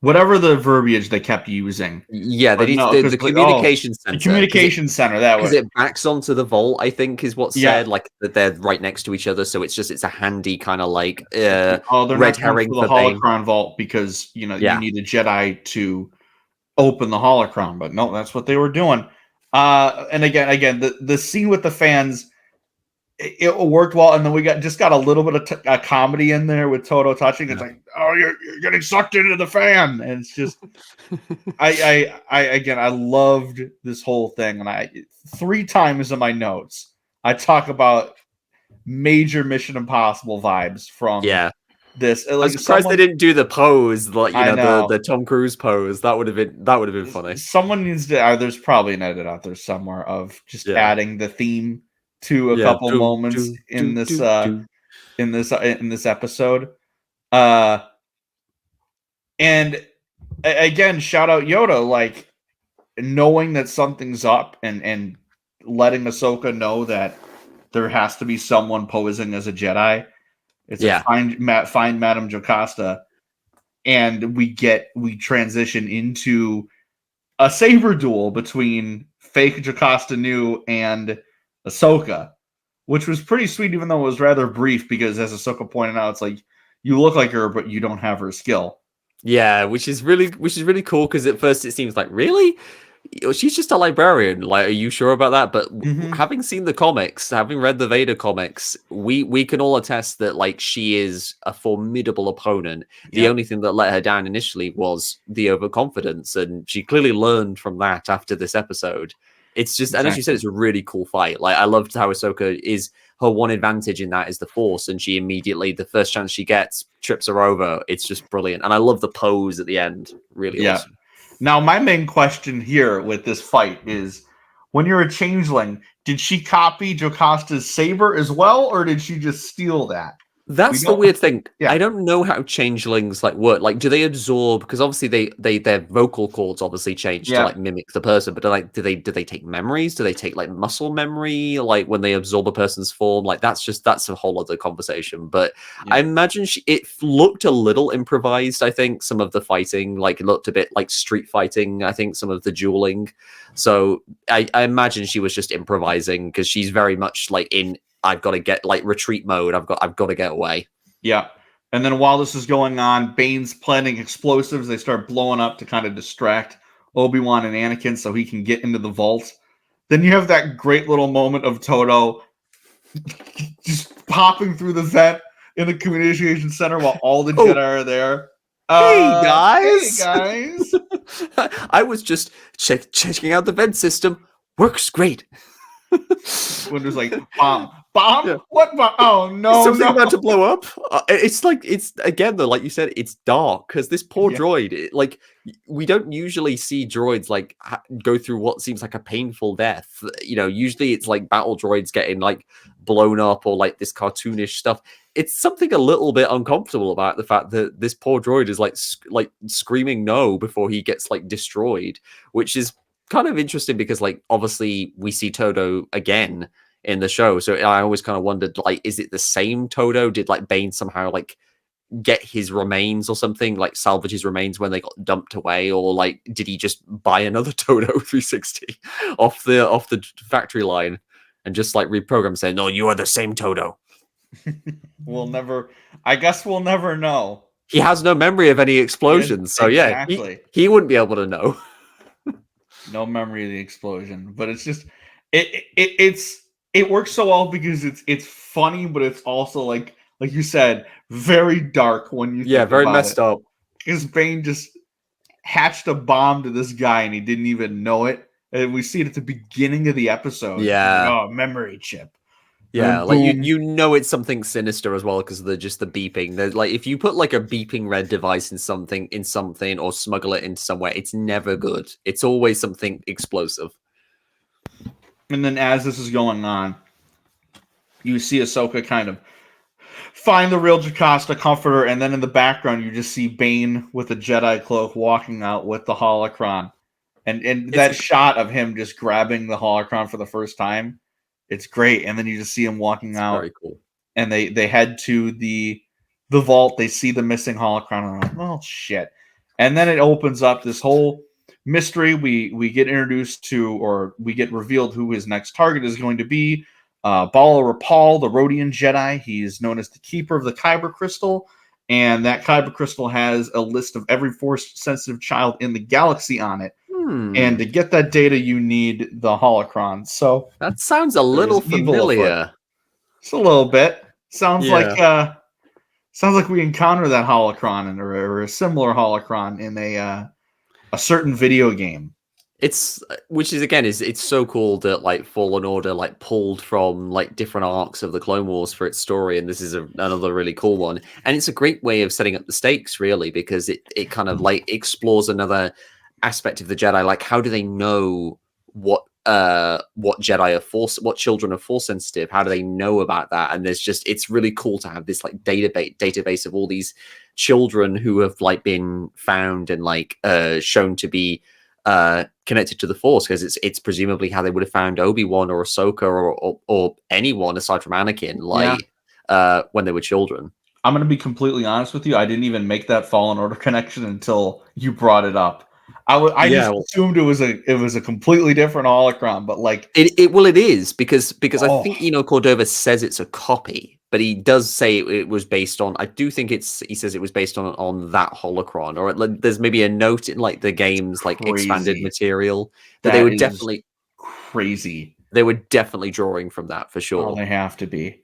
whatever the verbiage they kept using. Yeah, they need the communication center. The communication center, that because it backs onto the vault, I think, is what's said. Like that they're right next to each other, so it's a handy kind of like they're red herring for the Holocron vault, because you need a Jedi to open the Holocron, but no, that's what they were doing. And again, the scene with the fans, it worked well, and then we got a little bit of a comedy in there with Toto touching. It's like, oh, you're getting sucked into the fan, and it's just, I loved this whole thing, and I 3 times in my notes I talk about major Mission Impossible vibes from this. Like, I'm surprised they didn't do the pose, like the Tom Cruise pose. That would have been funny. Someone needs to. There's probably an edit out there somewhere of just adding the theme to a couple moments in this episode. And again, shout out Yoda, like knowing that something's up and letting Ahsoka know that there has to be someone posing as a Jedi. It's find Madame Jocasta, and we transition into a saber duel between fake Jocasta Nu and Ahsoka, which was pretty sweet, even though it was rather brief, because as Ahsoka pointed out, it's like, you look like her, but you don't have her skill. Yeah, which is really cool, because at first it seems like, really? She's just a librarian. Like, are you sure about that? But having seen the comics, having read the Vader comics, we can all attest that like she is a formidable opponent. The only thing that let her down initially was the overconfidence, and she clearly learned from that after this episode. It's just, and as you said, it's a really cool fight. Like, I loved how Ahsoka is, her one advantage in that is the Force, and she immediately, the first chance she gets, trips her over. It's just brilliant, and I love the pose at the end. Really awesome. Now, my main question here with this fight is, when you're a changeling, did she copy Jocasta's saber as well, or did she just steal that? That's the weird thing. I don't know how changelings like work. Like, do they absorb? Because obviously their vocal cords obviously change to like mimic the person. But do they take memories? Do they take like muscle memory? Like when they absorb a person's form? Like that's a whole other conversation. But I imagine it looked a little improvised. I think some of the fighting, like, it looked a bit like street fighting. I think some of the dueling. So I imagine she was just improvising, because she's very much like in, I've got to get like retreat mode. I've got to get away. Yeah. And then while this is going on, Bane's planting explosives. They start blowing up to kind of distract Obi-Wan and Anakin so he can get into the vault. Then you have that great little moment of Toto just popping through the vent in the communication center while all the Jedi are there. Hey guys. Hey guys. I was just checking out the vent system. Works great. When there's like bomb, what bomb? Oh no, something about to blow up. It's again though, like you said, it's dark, because this poor droid, like, we don't usually see droids like go through what seems like a painful death. You know, usually it's like battle droids getting like blown up, or like this cartoonish stuff. It's something a little bit uncomfortable about the fact that this poor droid is like screaming no before he gets like destroyed, which is kind of interesting because, like, obviously we see Todo again in the show, so I always kind of wondered, like, is it the same Todo? Did like Bane somehow like get his remains or something, like salvage his remains when they got dumped away, or like did he just buy another Todo 360 off the factory line and just like reprogram saying, "No, you are the same Todo." I guess we'll never know. He has no memory of any explosions, so yeah, exactly. he wouldn't be able to know. No memory of the explosion, but it's just it works so well because it's funny, but it's also like you said, very dark when you think very about messed up. Because Bane just hatched a bomb to this guy and he didn't even know it. And we see it at the beginning of the episode. Yeah. Like, oh, memory chip. Yeah, like you know it's something sinister as well because of the beeping. There's like if you put like a beeping red device in something or smuggle it into somewhere, it's never good. It's always something explosive. And then as this is going on, you see Ahsoka kind of find the real Jocasta, comfort her, and then in the background you just see Bane with a Jedi cloak walking out with the Holocron. And that shot of him just grabbing the Holocron for the first time, it's great. And then you just see him walking out. Very cool. And they head to the vault. They see the missing Holocron. And I'm like, well, shit. And then it opens up this whole mystery. We get introduced to, or we get revealed who his next target is going to be. Bala Rapal, the Rhodian Jedi. He's known as the Keeper of the Kyber Crystal. And that Kyber Crystal has a list of every Force-sensitive child in the galaxy on it. And to get that data, you need the Holocron. So that sounds a little familiar. Just a little bit. Sounds like we encounter that Holocron or a similar Holocron in a certain video game. It's so cool that like Fallen Order like pulled from like different arcs of the Clone Wars for its story, and this is another really cool one. And it's a great way of setting up the stakes, really, because it kind of like explores another aspect of the Jedi, like how do they know what Jedi are Force, what children are Force sensitive? How do they know about that? And it's really cool to have this like database of all these children who have like been found and like shown to be connected to the Force, because it's presumably how they would have found Obi-Wan or Ahsoka or anyone aside from Anakin, when they were children. I'm going to be completely honest with you. I didn't even make that Fallen Order connection until you brought it up. I just assumed it was a completely different Holocron, but like it is because I think Cordova says it's a copy, but he does say it was based on. I do think he says it was based on that Holocron, or there's maybe a note in like the game's like expanded material that they were definitely crazy. They were definitely drawing from that for sure. Oh, they have to be.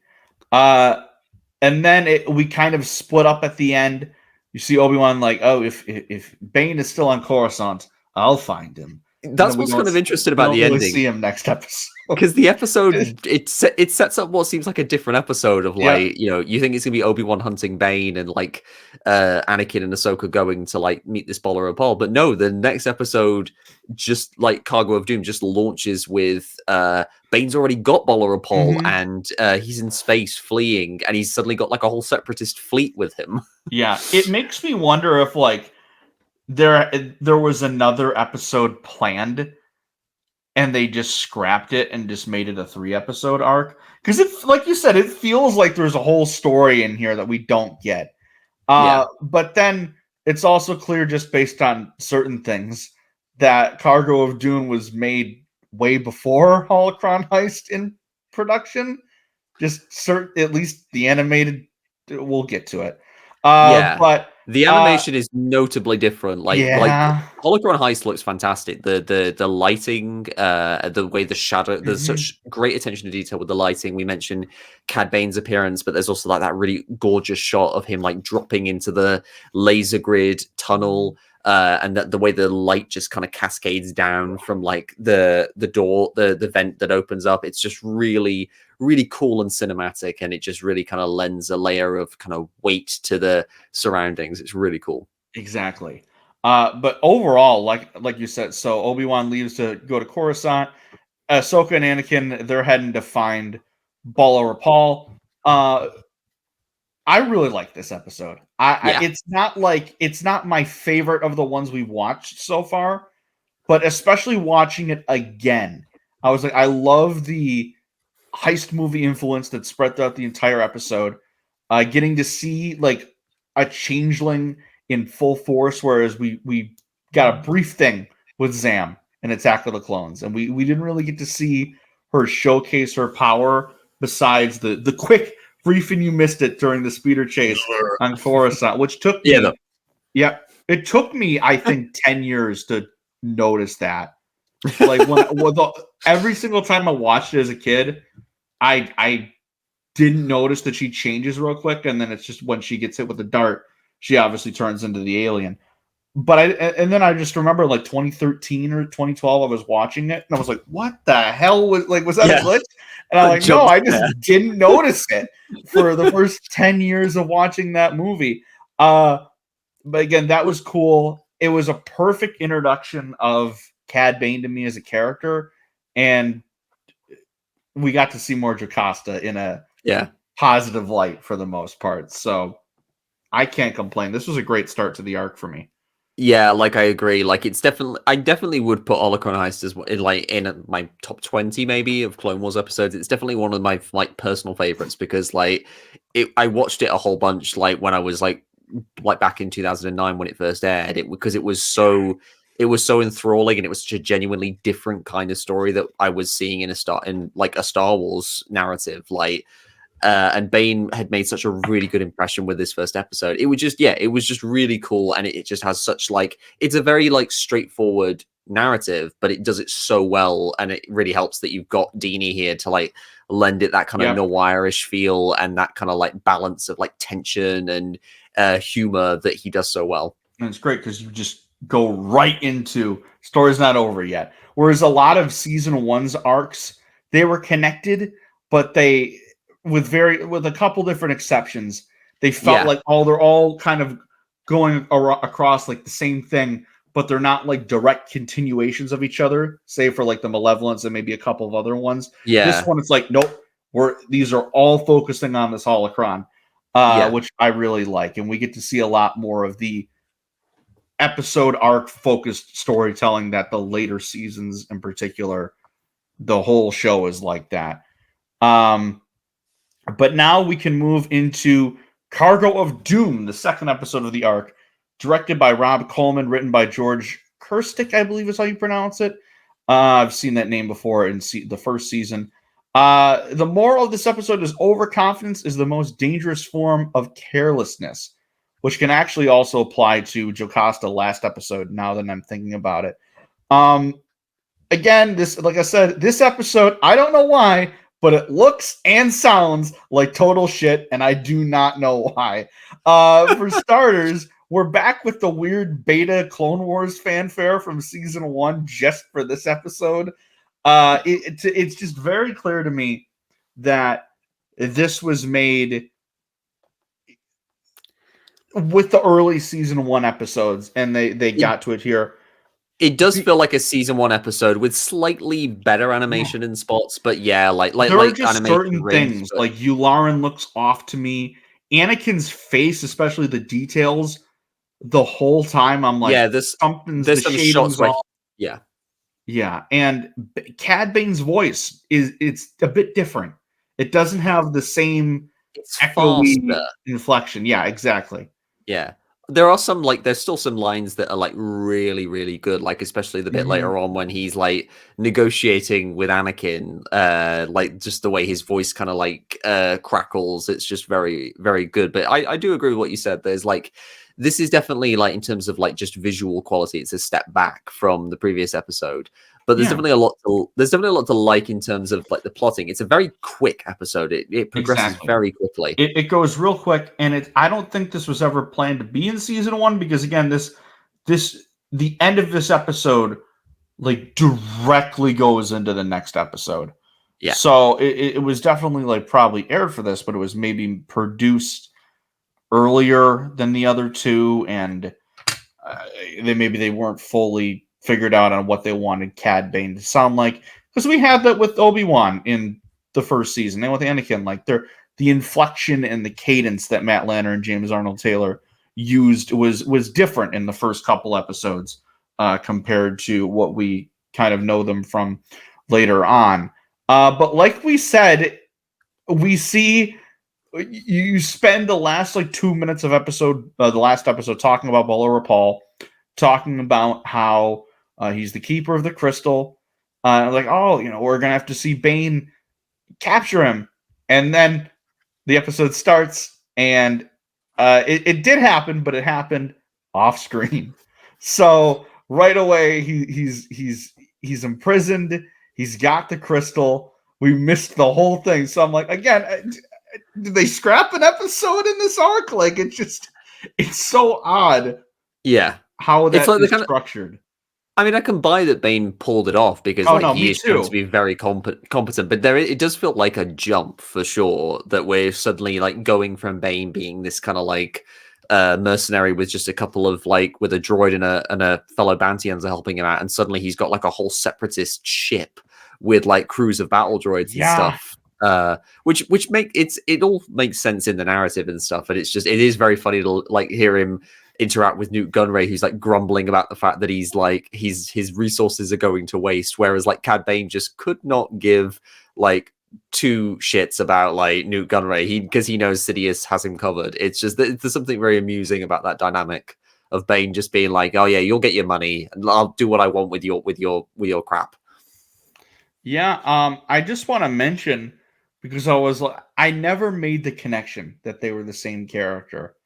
And then we kind of split up at the end. You see Obi-Wan like, oh, if Bane is still on Coruscant, I'll find him. That's what's kind of interesting about the ending. See him next episode because the episode it sets up what seems like a different episode of like you think it's gonna be Obi-Wan hunting Bane and like Anakin and Ahsoka going to like meet this Bala Rapal, but no, the next episode just like Cargo of Doom just launches with Bane's already got Bala Rapal and he's in space fleeing, and he's suddenly got like a whole separatist fleet with him. Yeah, it makes me wonder if like there was another episode planned and they just scrapped it and just made it a 3-episode arc, because it, like you said, it feels like there's a whole story in here that we don't get. But then it's also clear, just based on certain things, that Cargo of Doom was made way before Holocron Heist in production. At least the animated, we'll get to it. But the animation is notably different. Like Holocron Heist looks fantastic. The lighting, the way the shadow, there's such great attention to detail with the lighting. We mentioned Cad Bane's appearance, but there's also like that really gorgeous shot of him like dropping into the laser grid tunnel. And that the way the light just kind of cascades down from like the door, the vent that opens up. It's just really, really cool and cinematic, and it just really kind of lends a layer of kind of weight to the surroundings. It's really cool. Exactly. But overall, like you said, so Obi-Wan leaves to go to Coruscant. Ahsoka and Anakin, they're heading to find Bala Rapal. I really like this episode. It's not my favorite of the ones we've watched so far, but especially watching it again, I was like, I love the heist movie influence that spread throughout the entire episode. Getting to see like a changeling in full force, whereas we got a brief thing with Zam in Attack of the Clones, and we didn't really get to see her showcase her power besides the quick brief, and you missed it during the speeder chase on Coruscant, which took me it took me, I think, 10 years to notice that. Like every single time I watched it as a kid, I didn't notice that she changes real quick, and then it's just when she gets hit with the dart, she obviously turns into the alien. But then I just remember like 2013 or 2012, I was watching it and I was like, "What the hell was that a glitch?" And I'm like, "No, I just didn't notice it for the first 10 years of watching that movie." But again, that was cool. It was a perfect introduction of Cad Bane to me as a character, and we got to see more Jocasta in a positive light for the most part. So I can't complain. This was a great start to the arc for me. Yeah, like I agree. Like I definitely would put Holocron Heist as in my top 20 maybe of Clone Wars episodes. It's definitely one of my like personal favorites because like I watched it a whole bunch like when I was like back in 2009 when it first aired. Because it was so enthralling, and it was such a genuinely different kind of story that I was seeing in a Star Wars narrative. And Bane had made such a really good impression with this first episode. It was just really cool, and it just has such it's a very straightforward narrative, but it does it so well, and it really helps that you've got Dini here to lend it that kind of noirish feel and that kind of balance of tension and humor that he does so well. And it's great because you just go right into story's not over yet. Whereas a lot of season 1's arcs, they were connected, but they with a couple different exceptions, they felt like they're all kind of going across the same thing, but they're not direct continuations of each other, save for the Malevolence and maybe a couple of other ones. This one, it's nope, these are all focusing on this Holocron, which I really like, and we get to see a lot more of the episode arc focused storytelling that the later seasons in particular, the whole show is like that. But now we can move into Cargo of Doom, the second episode of the arc, directed by Rob Coleman, written by George Kirstick, I believe is how you pronounce it. I've seen that name before in the first season. The moral of this episode is overconfidence is the most dangerous form of carelessness, which can actually also apply to Jocasta last episode, now that I'm thinking about it. Again, like I said, this episode, I don't know why, but it looks and sounds like total shit, and I do not know why. For starters, we're back with the weird beta Clone Wars fanfare from season 1 just for this episode. It's just very clear to me that this was made with the early season 1 episodes, and they got to it here. It does feel like a season 1 episode with slightly better animation in spots, but there are just certain things like Yularen looks off to me. Anakin's face, especially the details, the whole time I'm like, there's some shots where and Cad Bane's voice it's a bit different. It doesn't have the same echoey inflection. Yeah, exactly. Yeah. There are some there's still some lines that are really, really good, especially the bit later on when he's negotiating with Anakin, just the way his voice kind of crackles. It's just very, very good. But I do agree with what you said. There's this is definitely in terms of just visual quality, it's a step back from the previous episode. But there's definitely a lot to like in terms of the plotting. It's a very quick episode. It progresses very quickly. It goes real quick, and I don't think this was ever planned to be in season 1 because again, the end of this episode directly goes into the next episode. Yeah. So it was definitely probably aired for this, but it was maybe produced earlier than the other two, and they weren't fully figured out on what they wanted Cad Bane to sound like, because we had that with Obi-Wan in the first season and with Anakin. The inflection and the cadence that Matt Lanner and James Arnold Taylor used was different in the first couple episodes compared to what we kind of know them from later on. But like we said, we see you spend the last 2 minutes of the last episode talking about Bolo Rapal, talking about how he's the keeper of the crystal. We're gonna have to see Bane capture him, and then the episode starts, and it did happen, but it happened off screen. So right away, he's imprisoned. He's got the crystal. We missed the whole thing. So I'm like, again, did they scrap an episode in this arc? It's so odd. Yeah, how that is structured. I mean, I can buy that Bane pulled it off because he is shown to be very competent, but it does feel like a jump for sure that we're suddenly going from Bane being this kind of mercenary with just a couple of with a droid and a fellow bounty hunter helping him out, and suddenly he's got a whole separatist ship with crews of battle droids and stuff. Which it all makes sense in the narrative and stuff, and it is very funny to hear him interact with Newt Gunray, who's grumbling about the fact that his resources are going to waste, whereas Cad Bane just could not give two shits about Newt Gunray because he knows Sidious has him covered. It's just there's something very amusing about that dynamic of Bane just being oh yeah, you'll get your money and I'll do what I want with your crap. Yeah, I just want to mention, because I never made the connection that they were the same character,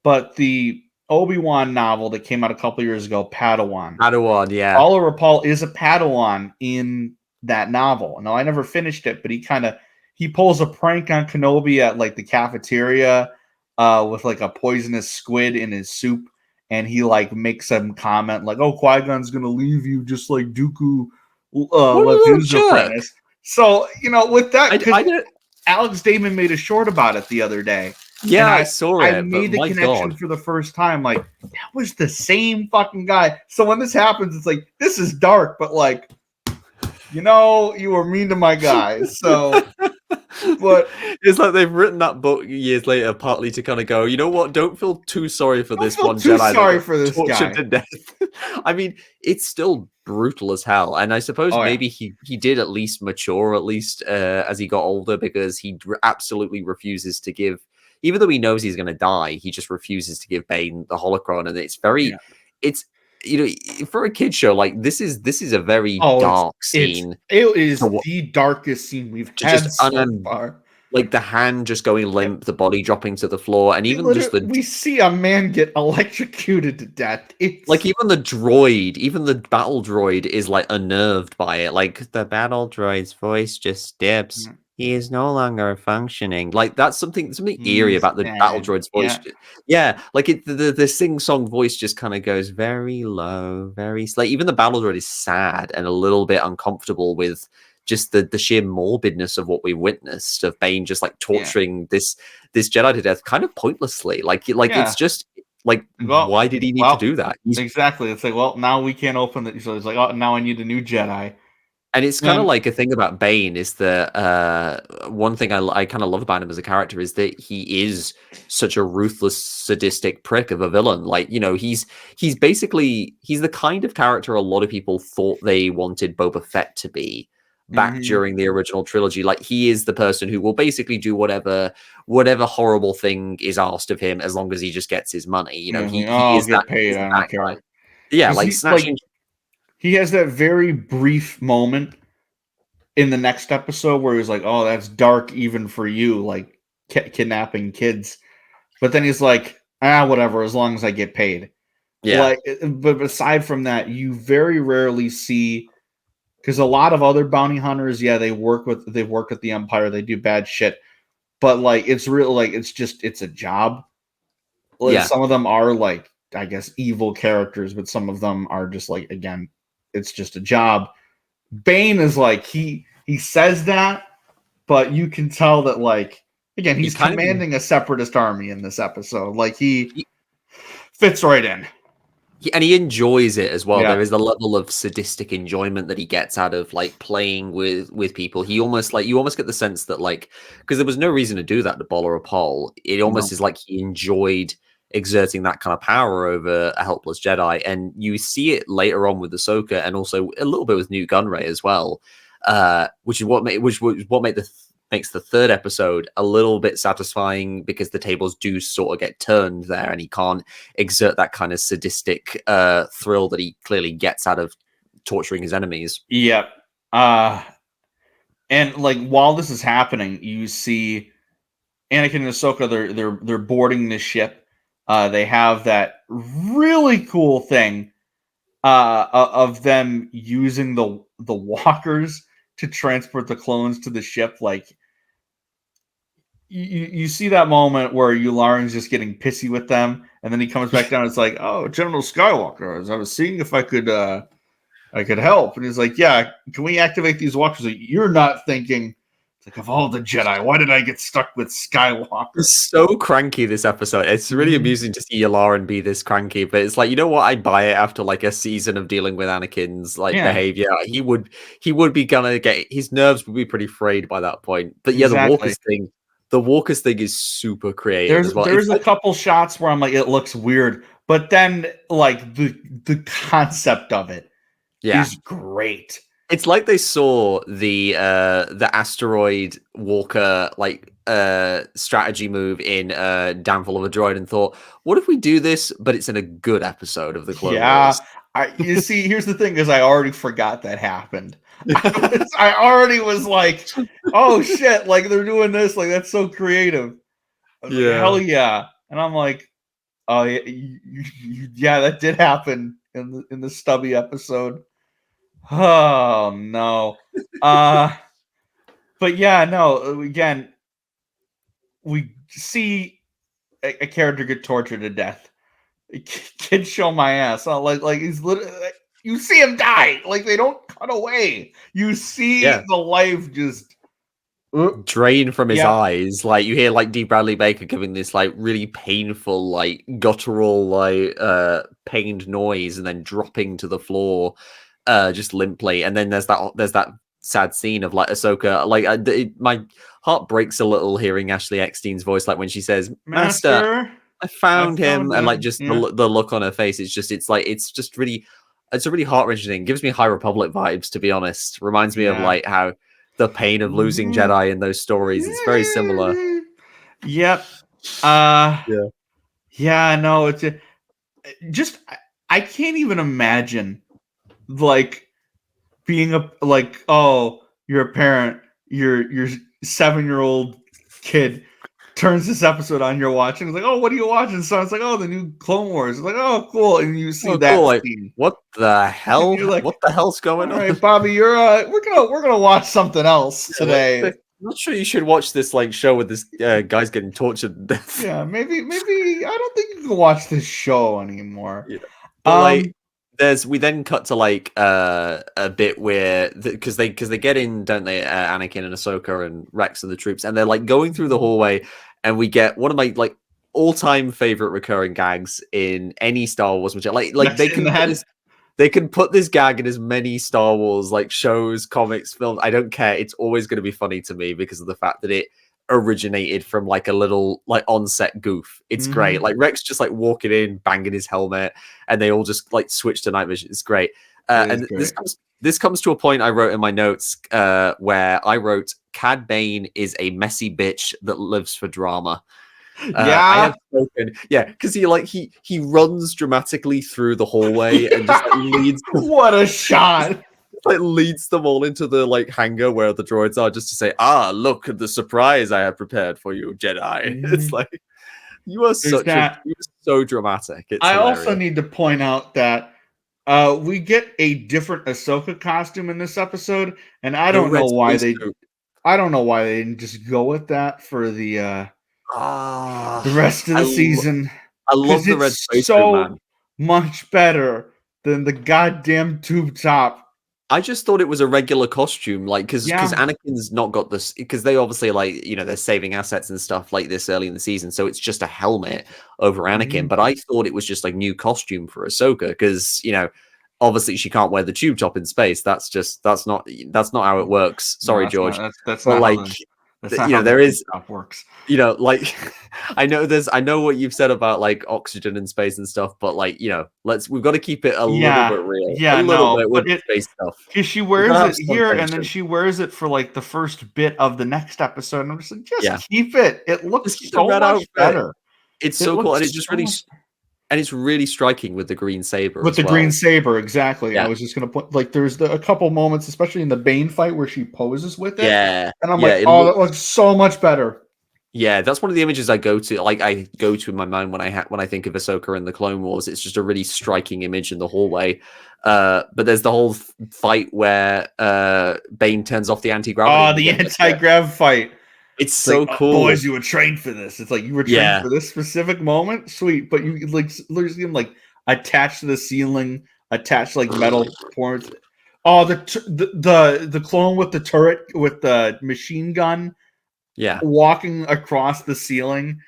but the Obi-Wan novel that came out a couple years ago, Padawan, yeah. Bolo Rapal is a Padawan in that novel. Now, I never finished it, but he pulls a prank on Kenobi at the cafeteria with a poisonous squid in his soup, and he makes some comment "Oh, Qui-Gon's gonna leave you just like Dooku left his apprentice." So with that, Alex Damon made a short about it the other day. Yeah, I saw it. I made the connection for the first time. That was the same fucking guy. So when this happens, it's this is dark, but you were mean to my guy. So, but it's they've written that book years later, partly to kind of go, you know what? Don't feel too sorry for this one Jedi. Sorry for this guy. To death. I mean, it's still brutal as hell, and I suppose maybe he did at least mature, as he got older, because he absolutely refuses to give. Even though he knows he's going to die, he just refuses to give Bane the holocron, and it's very, it's for a kid show this is a very dark scene. It is the darkest scene we've had so far. The hand just going limp, the body dropping to the floor, and even we see a man get electrocuted to death. It's even the battle droid is unnerved by it. The battle droid's voice just dips. Mm-hmm. He is no longer functioning. That's something eerie about the battle droid's voice. Yeah, the sing-song voice just kind of goes very low, very even the battle droid is sad and a little bit uncomfortable with just the sheer morbidness of what we witnessed of Bane just torturing this Jedi to death kind of pointlessly. It's just why did he need to do that? Exactly. It's now we can't open it. So it's now I need a new Jedi. And it's kind of a thing about Bane is that one thing I kind of love about him as a character is that he is such a ruthless, sadistic prick of a villain. He's the kind of character a lot of people thought they wanted Boba Fett to be back during the original trilogy. He is the person who will basically do whatever horrible thing is asked of him as long as he just gets his money. He is that paid. I don't care. Yeah, snatching. He has that very brief moment in the next episode where he's "Oh, that's dark even for you, kidnapping kids." But then he's whatever, as long as I get paid. Yeah. But aside from that, you very rarely see, because a lot of other bounty hunters, they've worked with the Empire, they do bad shit, but it's real, it's a job. Some of them are I guess evil characters, but some of them are just again, it's just a job. Bane is he says that, but you can tell that again, he's commanding a separatist army in this episode. He fits right in. And he enjoys it as well. Yeah. There is a level of sadistic enjoyment that he gets out of playing with people. He almost you almost get the sense that because there was no reason to do that to Bolo Rapal. It almost is he enjoyed exerting that kind of power over a helpless Jedi. And you see it later on with Ahsoka, and also a little bit with Newt Gunray as well, which is what makes the third episode a little bit satisfying, because the tables do sort of get turned there, and he can't exert that kind of sadistic thrill that he clearly gets out of torturing his enemies. Yep. And like while this is happening, you see Anakin and Ahsoka. They're boarding this ship. They have that really cool thing of them using the walkers to transport the clones to the ship. Like you see that moment where Yularen's just getting pissy with them, and then he comes back down. It's like, oh, General Skywalker, I was seeing if I could help. And he's like, yeah, can we activate these walkers? Like, you're not thinking. It's like, of all the Jedi, why did I get stuck with Skywalker? It's so cranky, this episode. It's really amusing to see Yularen be this cranky, but it's like, you know what? I'd buy it after like a season of dealing with Anakin's behavior. He would be gonna get, his nerves would be pretty frayed by that point. But yeah, Exactly. the Walkers thing is super creative as well. There's a couple shots where I'm like, it looks weird, but then like the concept of it is great. It's like they saw the asteroid walker strategy move in Downfall of a Droid and thought, what if we do this, but it's in a good episode of the Clone Wars? You see, here's the thing: is I already forgot that happened. I already was like, oh shit! Like they're doing this. Like that's so creative. Like, hell yeah! And I'm like, oh yeah, that did happen in the stubby episode. Oh no. But yeah, no, again, we see a character get tortured to death. Kid show my ass. Like he's literally, you see him die. Like they don't cut away. You see the life just drain from his eyes. Like you hear like D. Bradley Baker giving this like really painful, like guttural, like pained noise, and then dropping to the floor. Just limply, and then there's that sad scene of like Ahsoka. Like my heart breaks a little hearing Ashley Eckstein's voice, like when she says, "Master, I found him," and like just the look on her face. It's a really heart wrenching thing. Gives me High Republic vibes, to be honest. Reminds me of like how the pain of losing Jedi in those stories. It's very similar. Yep. Yeah. No, it's just I can't even imagine. Like being you're a parent, your 7-year-old kid turns this episode on, you're watching. It's like, oh, what are you watching? So it's like, oh, the new Clone Wars. It's like, oh, cool. And you see that cool. scene. Like, what the hell? Like, what the hell's going on? All right, Bobby, you're we're gonna watch something else today. I'm not sure you should watch this like show with this guy's getting tortured to death. Yeah, maybe I don't think you can watch this show anymore. Yeah. But we then cut to like a bit where because they get in, don't they? Anakin and Ahsoka and Rex and the troops, and they're like going through the hallway, and we get one of my like all-time favorite recurring gags in any Star Wars material. Like they can put this gag in as many Star Wars like shows, comics, films. I don't care. It's always going to be funny to me because of the fact that it originated from like a little like on-set goof. It's great. Like Rex just like walking in, banging his helmet, and they all just like switch to night vision. It's great. And great. This comes to a point I wrote in my notes where I wrote, Cad Bane is a messy bitch that lives for drama. I have spoken. Yeah, because he runs dramatically through the hallway and just like, leads. What a shot! Like leads them all into the like hangar where the droids are, just to say, look at the surprise I have prepared for you, Jedi. It's like you are so dramatic. It's hilarious. Also need to point out that we get a different Ahsoka costume in this episode, and I don't know why they didn't just go with that for the rest of the season. I love the red space so man. Much better than the goddamn tube top. I just thought it was a regular costume, like because Anakin's not got this, because they obviously like they're saving assets and stuff like this early in the season, so it's just a helmet over Anakin. But I thought it was just like new costume for Ahsoka because obviously she can't wear the tube top in space. That's not how it works. Sorry, George. That's but not like That's not you how know, there is stuff works. You know, like I know what you've said about like oxygen in space and stuff, but like, you know, we've got to keep it a little bit real. Yeah, a little no, bit with but space stuff. because she We've wears gotta have it some here and then tension. she wears it for like the first bit of the next episode. And I'm just like, just Yeah. keep it. It looks Just keep the so red much outfit. better. It's so cool, and it just so really much- and it's really striking with the green saber with as the well. green saber, exactly. Yeah. I was just gonna put like there's a couple moments, especially in the Bane fight, where she poses with it. Yeah. And I'm Yeah, like, it oh, looks- that looks so much better. Yeah, that's one of the images I go to. Like I go to in my mind when I think of Ahsoka in the Clone Wars. It's just a really striking image in the hallway. But there's the whole fight where Bane turns off the anti-gravity. Oh, the anti-grav fight. It's so like, cool. Boys, you were trained for this. It's like you were trained Yeah. for this specific moment. Sweet, but you like literally see him like attached to the ceiling, attached like metal points. Oh, the clone with the turret with the machine gun. Yeah. Walking across the ceiling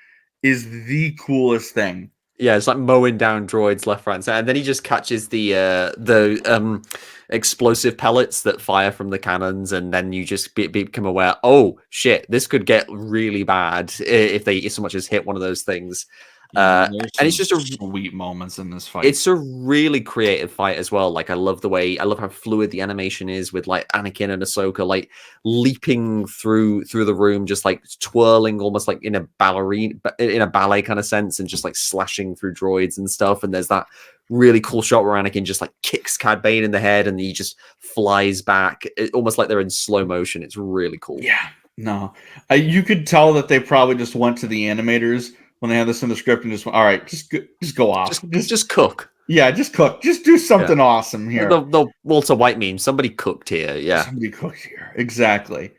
is the coolest thing. Yeah, it's like mowing down droids left, right, and center. And then he just catches the explosive pellets that fire from the cannons, and then you just become aware, oh shit, this could get really bad if they so much as hit one of those things. And it's just a sweet moments in this fight. It's a really creative fight as well. Like I love how fluid the animation is with like Anakin and Ahsoka like leaping through the room, just like twirling almost like in a ballet kind of sense, and just like slashing through droids and stuff. And there's that really cool shot where Anakin just like kicks Cad Bane in the head and he just flies back, almost like they're in slow motion. It's really cool. Yeah, no, you could tell that they probably just went to the animators when they had this in the script and just went, all right, just go off. Just cook. Yeah, just cook. Just do something awesome here. The Walter White meme. Somebody cooked here. Yeah. Somebody cooked here. Exactly.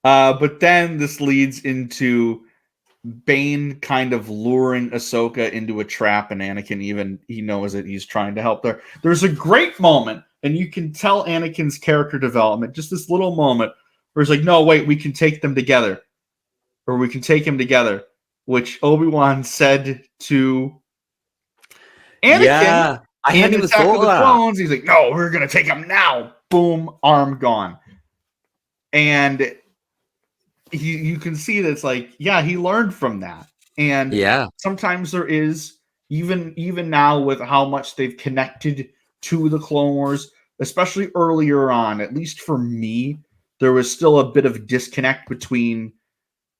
But then this leads into Bane kind of luring Ahsoka into a trap, and Anakin he knows that he's trying to help there. There's a great moment, and you can tell Anakin's character development, just this little moment where he's like, no, wait, we can take them together. Or we can take him together. Which Obi-Wan said to Anakin. Yeah, I hadn't even thought of that. Clones. He's like, no, we're going to take him now. Boom, arm gone. And you can see that it's like, yeah, he learned from that. And yeah, sometimes there is, even now with how much they've connected to the Clone Wars, especially earlier on, at least for me, there was still a bit of disconnect between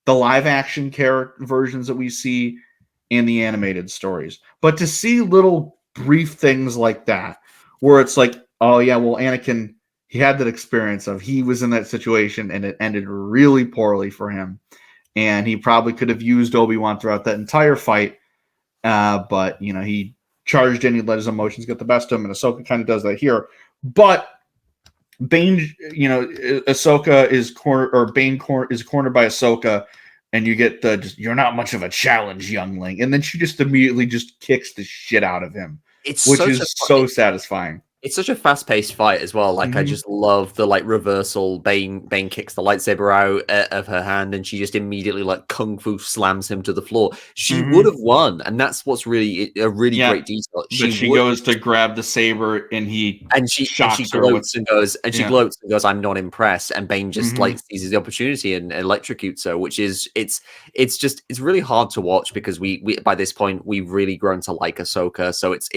the live action character versions that we see and the animated stories. But to see little brief things like that, where it's like, oh yeah, well, Anakin, he had that experience of he was in that situation and it ended really poorly for him. And he probably could have used Obi-Wan throughout that entire fight. But, you know, he charged in, he let his emotions get the best of him, and Ahsoka kind of does that here. But Bane, you know, Ahsoka is Bane is cornered by Ahsoka, and you get you're not much of a challenge, youngling. And then she just immediately just kicks the shit out of him, which is so satisfying. It's such a fast-paced fight as well. Like I just love the like reversal. Bane kicks the lightsaber out of her hand, and she just immediately like kung fu slams him to the floor. She would have won, and that's what's really a really great detail. She goes to grab the saber, and she gloats and goes, "I'm not impressed." And Bane just like seizes the opportunity and electrocutes her, which is it's really hard to watch because we by this point we've really grown to like Ahsoka, so it's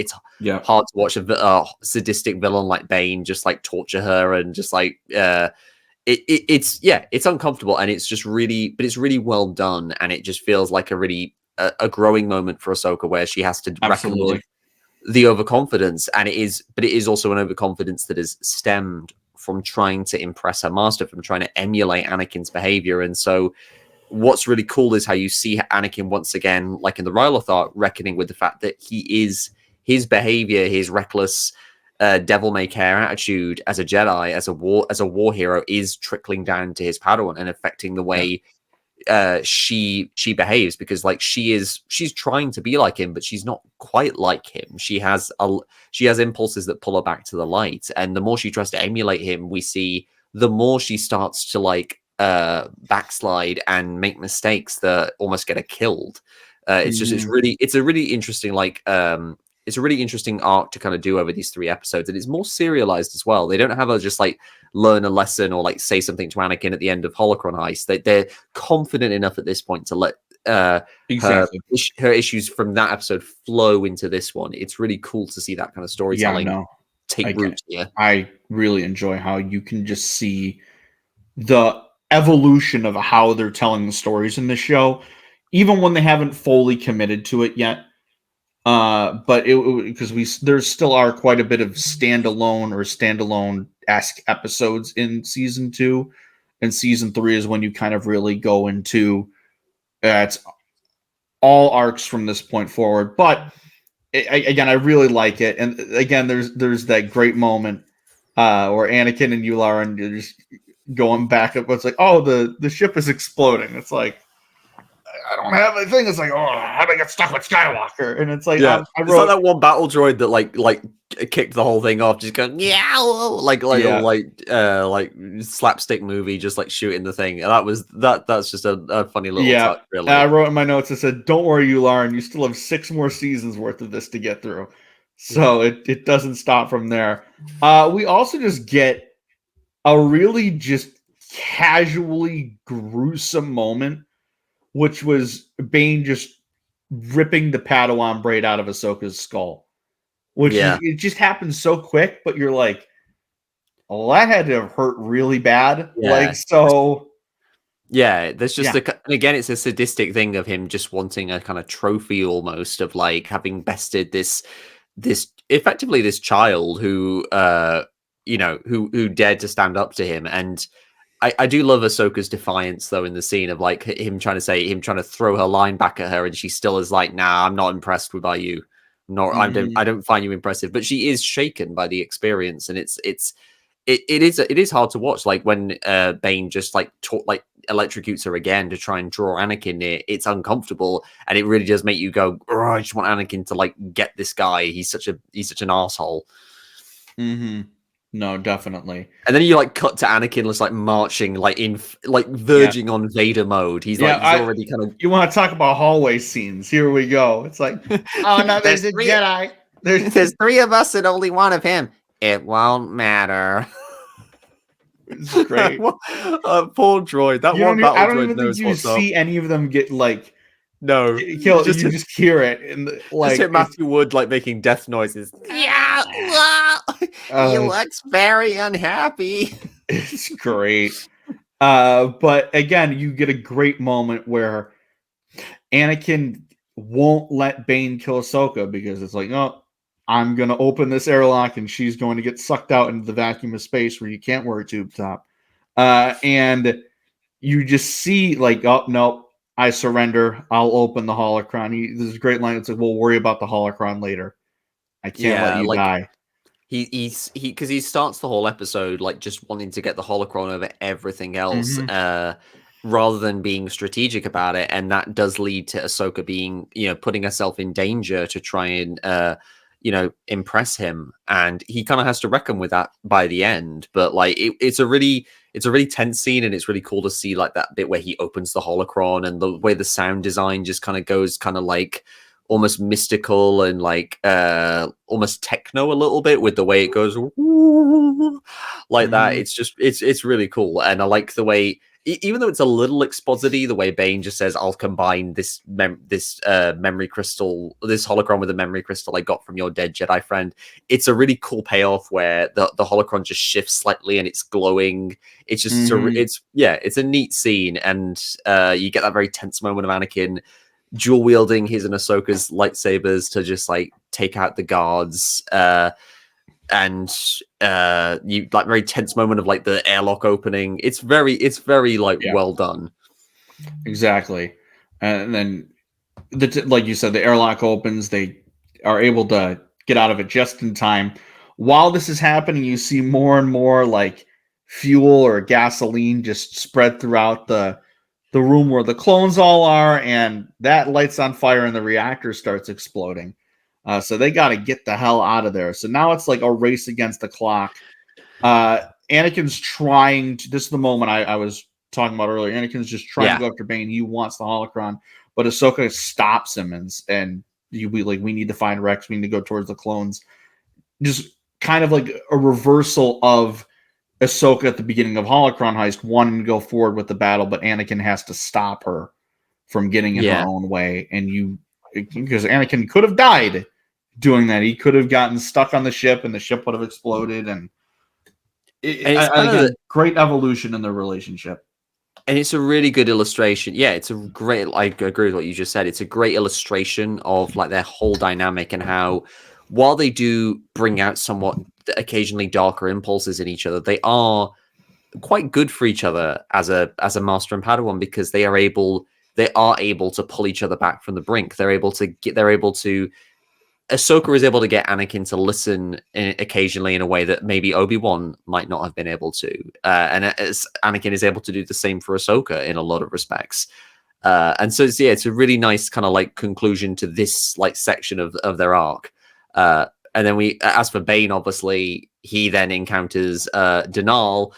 hard to watch a sadistic villain like Bane just like torture her and just like it's uncomfortable, and it's just really well done, and it just feels like a really a growing moment for Ahsoka where she has to reckon with the overconfidence, and it is also an overconfidence that is stemmed from trying to impress her master, from trying to emulate Anakin's behavior. And so what's really cool is how you see Anakin once again, like in the Ryloth arc, reckoning with the fact that his behavior, his reckless devil may care attitude as a Jedi, as a war hero, is trickling down to his Padawan and affecting the way she behaves, because like she's trying to be like him, but she's not quite like him. She has impulses that pull her back to the light, and the more she tries to emulate him, we see the more she starts to like backslide and make mistakes that almost get her killed. It's a really interesting like it's a really interesting arc to kind of do over these 3 episodes, and it's more serialized as well. They don't have a just like learn a lesson or like say something to Anakin at the end of Holocron Heist. They're confident enough at this point to let her issues from that episode flow into this one. It's really cool to see that kind of storytelling take root here. I really enjoy how you can just see the evolution of how they're telling the stories in this show, even when they haven't fully committed to it yet. But because there still are quite a bit of standalone-esque episodes in season 2, and season 3 is when you kind of really go into it's all arcs from this point forward. But again, I really like it, and again, there's that great moment where Anakin and Yularen are just going back up. It's like, oh, the ship is exploding. It's like, I don't have anything. It's like, oh, how did I get stuck with Skywalker? And it's like, it's like that one battle droid that like kicked the whole thing off, just going like slapstick movie, just like shooting the thing. And that's just a funny little touch, really. I wrote in my notes, I said, don't worry, Yularen, you still have 6 more seasons worth of this to get through. So it doesn't stop from there. We also just get a really just casually gruesome moment, which was Bane just ripping the Padawan braid out of Ahsoka's skull. It just happened so quick, but you're like, oh, that had to have hurt really bad. There's just and again, it's a sadistic thing of him just wanting a kind of trophy almost of like having bested this effectively this child who who dared to stand up to him. And I do love Ahsoka's defiance though in the scene of like him trying to throw her line back at her, and she still is like, nah, I'm not impressed by you. I don't find you impressive. But she is shaken by the experience, and it is hard to watch. Like when Bane just electrocutes her again to try and draw Anakin near. It's uncomfortable, and it really does make you go, oh, I just want Anakin to like get this guy. He's such an asshole. Mm-hmm. No, definitely. And then you like cut to Anakin just like marching, like verging on Vader mode. He's already kind of. You want to talk about hallway scenes? Here we go. It's like, oh no, there's a Jedi. There's 3 of us and only 1 of him. It won't matter. It's great. Poor droid. That you one battle I don't droid even knows think you see any of them get like. No, killed. You just hear it, and like just hit Matthew Wood like making death noises. Yeah, he looks very unhappy. It's great, but again, you get a great moment where Anakin won't let Bane kill Ahsoka because it's like, oh, I'm gonna open this airlock, and she's going to get sucked out into the vacuum of space where you can't wear a tube top, and you just see like, oh no. I surrender. I'll open the holocron. There's a great line. It's like, we'll worry about the holocron later. I can't let you die. Because he starts the whole episode like just wanting to get the holocron over everything else, rather than being strategic about it, and that does lead to Ahsoka being, putting herself in danger to try and impress him, and he kind of has to reckon with that by the end. But like it's a really tense scene, and it's really cool to see like that bit where he opens the holocron, and the way the sound design just kind of goes kind of like almost mystical and like almost techno a little bit with the way it goes like that. It's just it's really cool, and I like the way, even though it's a little exposity, the way Bane just says, I'll combine this memory crystal, this holocron with a memory crystal I got from your dead Jedi friend. It's a really cool payoff where the holocron just shifts slightly and it's glowing. It's just it's a neat scene, and you get that very tense moment of Anakin dual wielding his and Ahsoka's lightsabers to just like take out the guards. And you like very tense moment of like the airlock opening. It's very well done. Exactly. And then like you said, the airlock opens, they are able to get out of it just in time. While this is happening, you see more and more like fuel or gasoline just spread throughout the room where the clones all are, and that lights on fire and the reactor starts exploding. So they got to get the hell out of there. So now it's like a race against the clock. Anakin's trying to, this is the moment I was talking about earlier. Anakin's just trying to go after Bane. He wants the holocron, but Ahsoka stops him and we need to find Rex. We need to go towards the clones. Just kind of like a reversal of Ahsoka at the beginning of Holocron Heist, wanting to go forward with the battle, but Anakin has to stop her from getting in her own way. And because Anakin could have died doing that. He could have gotten stuck on the ship and the ship would have exploded. And it's great evolution in their relationship. And it's a really good illustration. Yeah, it's a great, I agree with what you just said. It's a great illustration of like their whole dynamic and how, while they do bring out somewhat occasionally darker impulses in each other, they are quite good for each other as a master and Padawan, because they are able to pull each other back from the brink. Ahsoka is able to get Anakin to listen occasionally in a way that maybe Obi-Wan might not have been able to. And Anakin is able to do the same for Ahsoka in a lot of respects. And so it's a really nice kind of like conclusion to this like section of their arc. And then as for Bane, obviously, he then encounters Denal,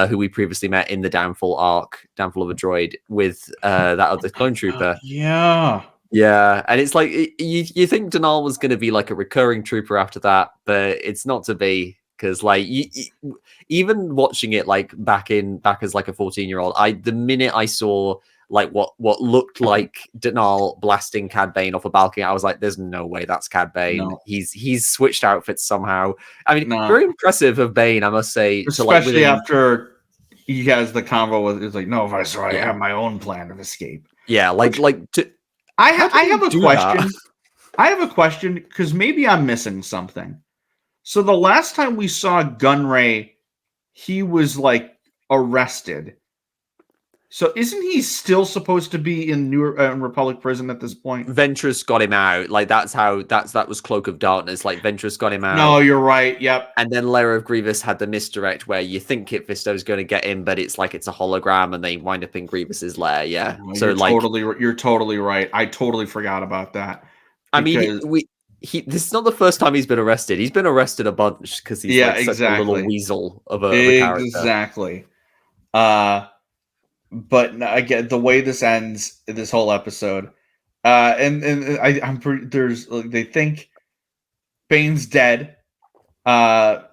who we previously met in the Downfall arc, Downfall of a Droid, with that other clone trooper. Yeah, and it's like you think Denal was going to be like a recurring trooper after that, but it's not to be, because like even watching it like back as like a 14-year-old, the minute I saw like what looked like Denal blasting Cad Bane off a balcony, I was like, "There's no way that's Cad Bane." No. He's switched outfits somehow. I mean, very impressive of Bane, I must say. Especially after he has the convo with, it's like, "No, Viceroy, I have my own plan of escape." Yeah, I have a question. I have a question, because maybe I'm missing something. So the last time we saw Gunray, he was like arrested. So isn't he still supposed to be in New Republic prison at this point? Ventress got him out. Like that was Cloak of Darkness. Like Ventress got him out. No, you're right. Yep. And then Lair of Grievous had the misdirect where you think Kit Fisto's going to get him, but it's like it's a hologram, and they wind up in Grievous's lair. Yeah. Oh, so you're totally right. I totally forgot about that. I mean, this is not the first time he's been arrested. He's been arrested a bunch because he's such a little weasel of a character. Exactly. But again, the way this ends, this whole episode, I'm pretty, they think Bane's dead, but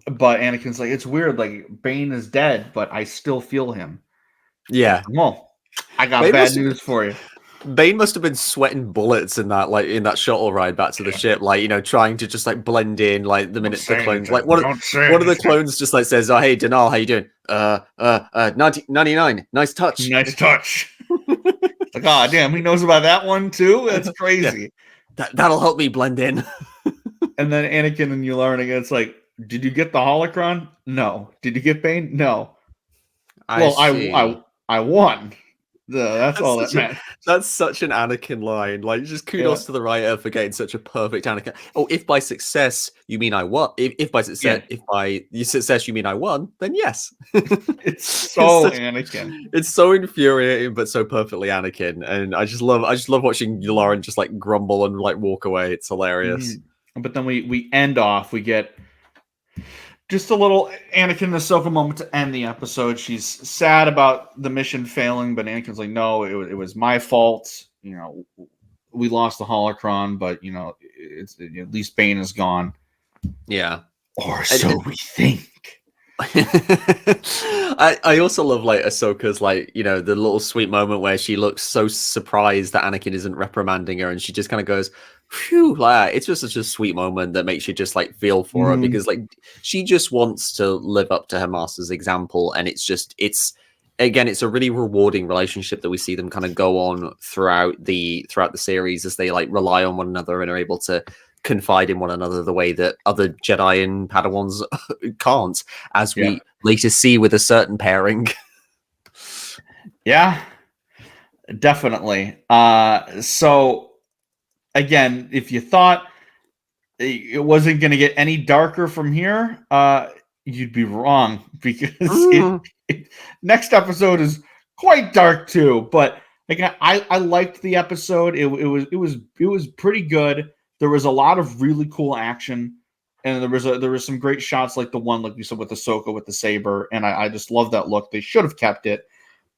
Anakin's like, it's weird, like Bane is dead, but I still feel him. Yeah. Well, I got bad news for you. Bane must have been sweating bullets in that shuttle ride back to the ship, like, trying to just like blend in, like the minute the clones, like one of the clones just like says, "Oh, hey Denal, how you doing? 99, nice touch." Like, oh damn, he knows about that one too. That's crazy. Yeah. That'll help me blend in. And then Anakin and Yularen again, it's like, did you get the holocron? No. Did you get Bane? No. I won. That's all that meant. That's such an Anakin line. Like, just kudos to the writer for getting such a perfect Anakin. Oh, if by success you mean I won, if by success you mean I won, then yes. It's so Anakin. It's so infuriating, but so perfectly Anakin. And I just love watching Yularen just like grumble and like walk away. It's hilarious. Mm-hmm. But then we end off. We get just a little Anakin and Ahsoka moment to end the episode. She's sad about the mission failing, but Anakin's like, no, it was my fault. We lost the holocron, but it's at least Bane is gone. Yeah. Or so we think. I also love like Ahsoka's like, the little sweet moment where she looks so surprised that Anakin isn't reprimanding her, and she just kind of goes, phew, like it's just such a sweet moment that makes you just like feel for her, because like she just wants to live up to her master's example, and it's a really rewarding relationship that we see them kind of go on throughout the series, as they like rely on one another and are able to confide in one another the way that other Jedi and Padawans can't, as we later see with a certain pairing. Yeah, definitely. So again, if you thought it wasn't going to get any darker from here, you'd be wrong, because next episode is quite dark too. But again, I liked the episode. It was pretty good. There was a lot of really cool action, and there was some great shots, like the one like we saw with Ahsoka with the saber, and I just love that look. They should have kept it,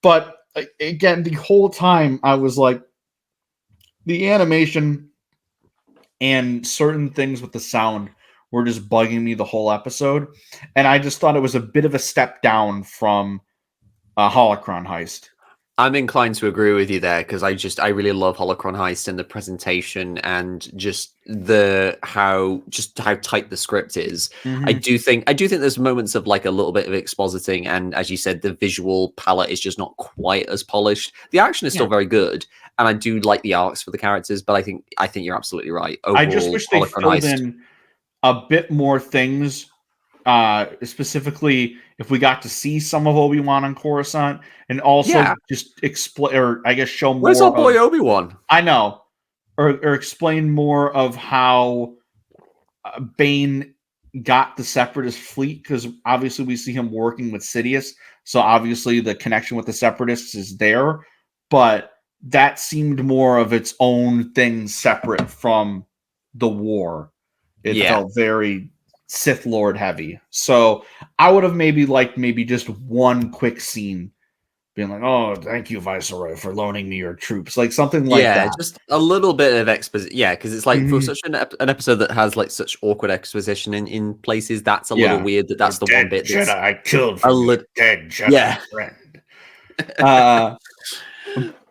but again, the whole time I was like, the animation and certain things with the sound were just bugging me the whole episode. And I just thought it was a bit of a step down from Holocron Heist. I'm inclined to agree with you there because I really love Holocron Heist and the presentation and just how tight the script is. Mm-hmm. I do think there's moments of like a little bit of expositing, and as you said, the visual palette is just not quite as polished. The action is still very good, and I do like the arcs for the characters, but I think you're absolutely right. Overall, I just wish they filled in a bit more things. Specifically, if we got to see some of Obi-Wan on Coruscant, and also just explain, or I guess show more. Where's our boy Obi-Wan? I know, or explain more of how Bane got the Separatist fleet, because obviously we see him working with Sidious, so obviously the connection with the Separatists is there, but that seemed more of its own thing, separate from the war. It felt very Sith Lord heavy. So I would have maybe liked just one quick scene being like, "Oh, thank you, Viceroy, for loaning me your troops." Like something like that. Yeah, just a little bit of exposition. Yeah, because it's like for such an episode that has like such awkward exposition in places, that's a little weird that's the one bit that's Jedi I killed for a dead Jedi friend.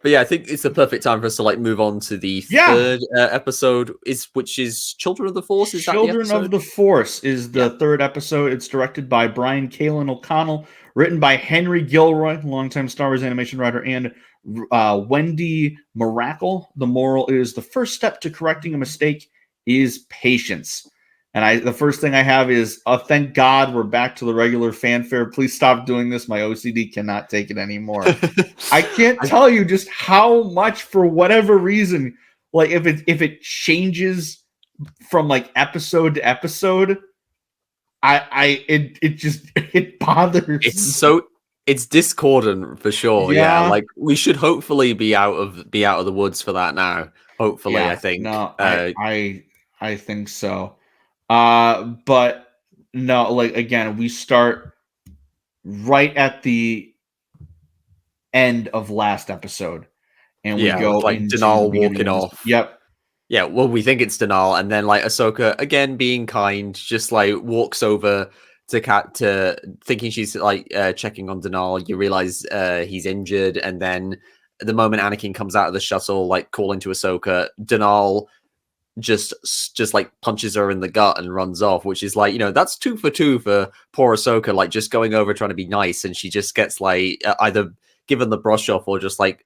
But yeah, I think it's the perfect time for us to like move on to the third episode, which is Children of the Force. Is Children of the Force is the third episode. It's directed by Brian Kalin O'Connell, written by Henry Gilroy, longtime Star Wars animation writer, and Wendy Miracle. The moral is the first step to correcting a mistake is patience. And the first thing I have is, thank God we're back to the regular fanfare. Please stop doing this. My OCD cannot take it anymore. I can't tell you just how much, for whatever reason, like if it changes from like episode to episode, it bothers me. It's discordant for sure. Yeah, like we should hopefully be out of the woods for that now. Hopefully, I think. No, I think so. But no, like again, we start right at the end of last episode, and we go like into Denal walking off. Yep. Yeah, well, we think it's Denal, and then like Ahsoka again being kind, just like walks over to Cat to thinking she's like checking on Denal. You realize he's injured, and then the moment Anakin comes out of the shuttle, like calling to Ahsoka, Denal just like punches her in the gut and runs off, which is like, that's 2 for 2 for poor Ahsoka, like just going over trying to be nice, and she just gets like either given the brush off or just like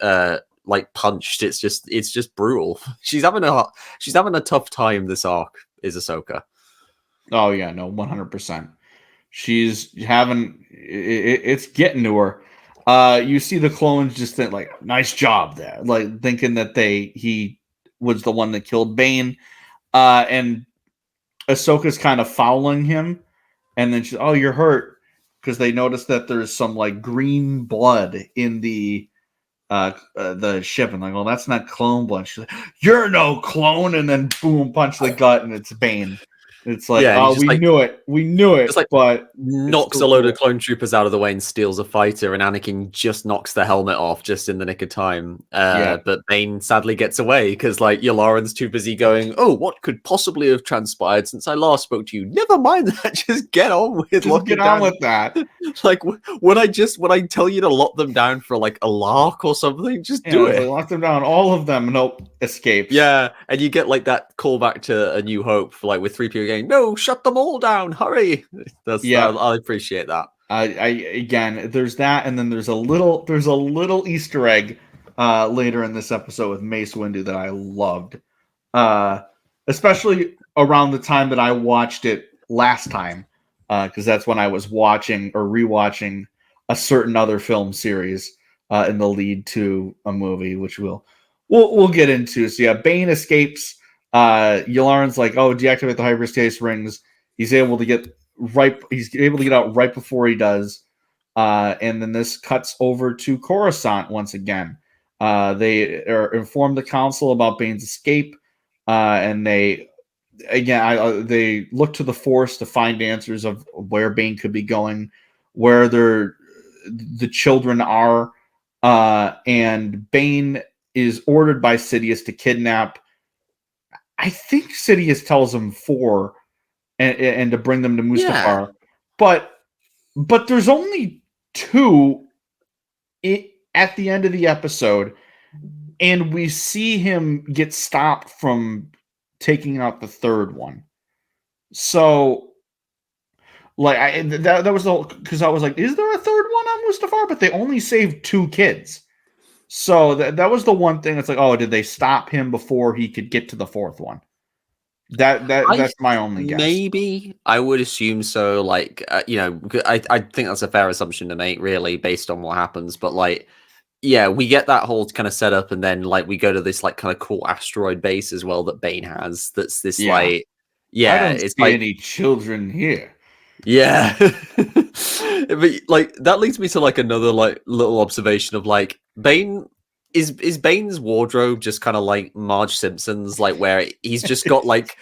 punched. It's just brutal. She's having a tough time. This arc is Ahsoka. Oh yeah, no, 100%. She's having it's getting to her. You see the clones just think like, nice job there, like thinking that he was the one that killed Bane, and Ahsoka's kind of fouling him, and then she's, "Oh, you're hurt," because they notice that there's some like green blood in the ship, and like, "Well, that's not clone blood." She's like, "You're no clone," and then boom, punch the gut, and it's Bane. It's like, we knew it, just like, but knocks a load of clone troopers out of the way and steals a fighter, and Anakin just knocks the helmet off just in the nick of time. But Bane sadly gets away because like Yularen's too busy going, "Oh, what could possibly have transpired since I last spoke to you? Never mind that. Just get on with that." Like when I tell you to lock them down for like a lark or something, just do it. Lock them down, all of them. Nope, escape. Yeah, and you get like that callback to A New Hope, like with 3PO again. No, shut them all down! Hurry! I appreciate that. Again, there's that, and then there's a little Easter egg later in this episode with Mace Windu that I loved, especially around the time that I watched it last time, because that's when I was watching or rewatching a certain other film series in the lead to a movie, which we'll get into. So yeah, Bane escapes. Yularen's like, "Oh, deactivate the hyperspace rings." He's able to get out right before he does. And then this cuts over to Coruscant once again. They inform the council about Bane's escape, and they look to the Force to find answers of where Bane could be going, where the children are, and Bane is ordered by Sidious to kidnap I think Sidious tells him 4 and to bring them to Mustafar. Yeah. But there's only 2 at the end of the episode, and we see him get stopped from taking out the 3rd one. So, like, that was the whole, because I was like, is there a 3rd one on Mustafar? But they only saved 2 kids. So that was the one thing. It's like, oh, did they stop him before he could get to the 4th one? That's my only guess. Maybe I would assume so. Like, I think that's a fair assumption to make, really, based on what happens. But like, yeah, we get that whole kind of setup, and then like we go to this like kind of cool asteroid base as well that Bane has. That's this I don't it's see like any children here. Yeah. But like that leads me to like another like little observation of like Bane is Bane's wardrobe just kind of like Marge Simpson's, like where he's just got like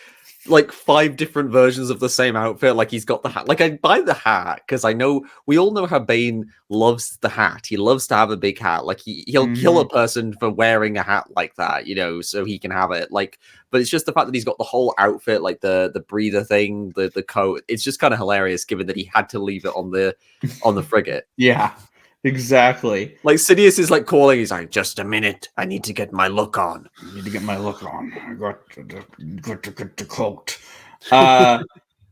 5 different versions of the same outfit. Like he's got the hat. Like I buy the hat because I know we all know how Bane loves the hat. He loves to have a big hat. Like he'll kill a person for wearing a hat like that, so he can have it. Like, but it's just the fact that he's got the whole outfit, like the breather thing, the coat. It's just kind of hilarious, given that he had to leave it on the frigate. Yeah, exactly. Like Sidious is like calling. He's like, "Just a minute. I need to get my look on. I need to get my look on. I got to get the coat."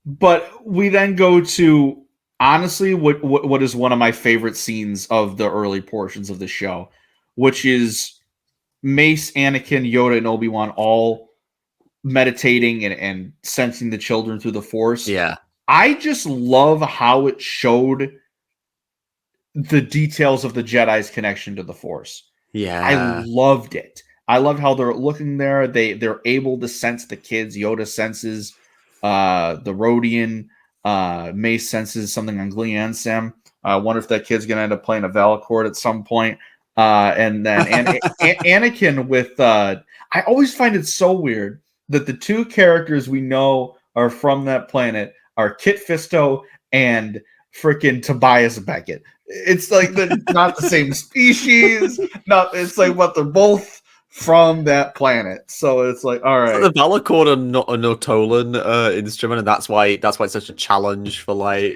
But we then go to honestly what is one of my favorite scenes of the early portions of the show, which is Mace, Anakin, Yoda, and Obi-Wan all meditating and sensing the children through the Force. Yeah. I just love how it showed the details of the Jedi's connection to the Force. Yeah. I loved it. I loved how they're looking there. They're able to sense the kids. Yoda senses the Rodian. Mace senses something on Glee Sam. I wonder if that kid's going to end up playing a Valicord at some point. And then Anakin with... I always find it so weird that the 2 characters we know are from that planet are Kit Fisto and freaking Tobias Beckett. It's like they're not the same species. It's like, but they're both from that planet. So it's like, all right. So the Valicord are not a Notolan instrument, and that's why it's such a challenge for like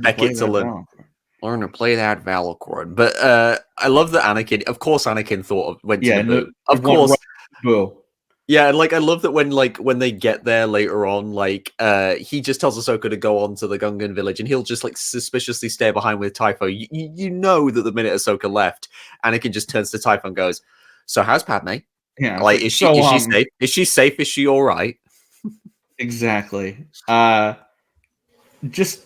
Beckett to learn to play that Valicord. But I love that Anakin. Of course, Anakin went to Naboo. Of course, Naboo. Yeah, and like I love that when they get there later on, like he just tells Ahsoka to go on to the Gungan village, and he'll just like suspiciously stay behind with Typho. You know that the minute Ahsoka left, Anakin just turns to Typho and goes, "So how's Padme? Yeah, like is she safe? Is she safe? Is she all right?" Exactly. Just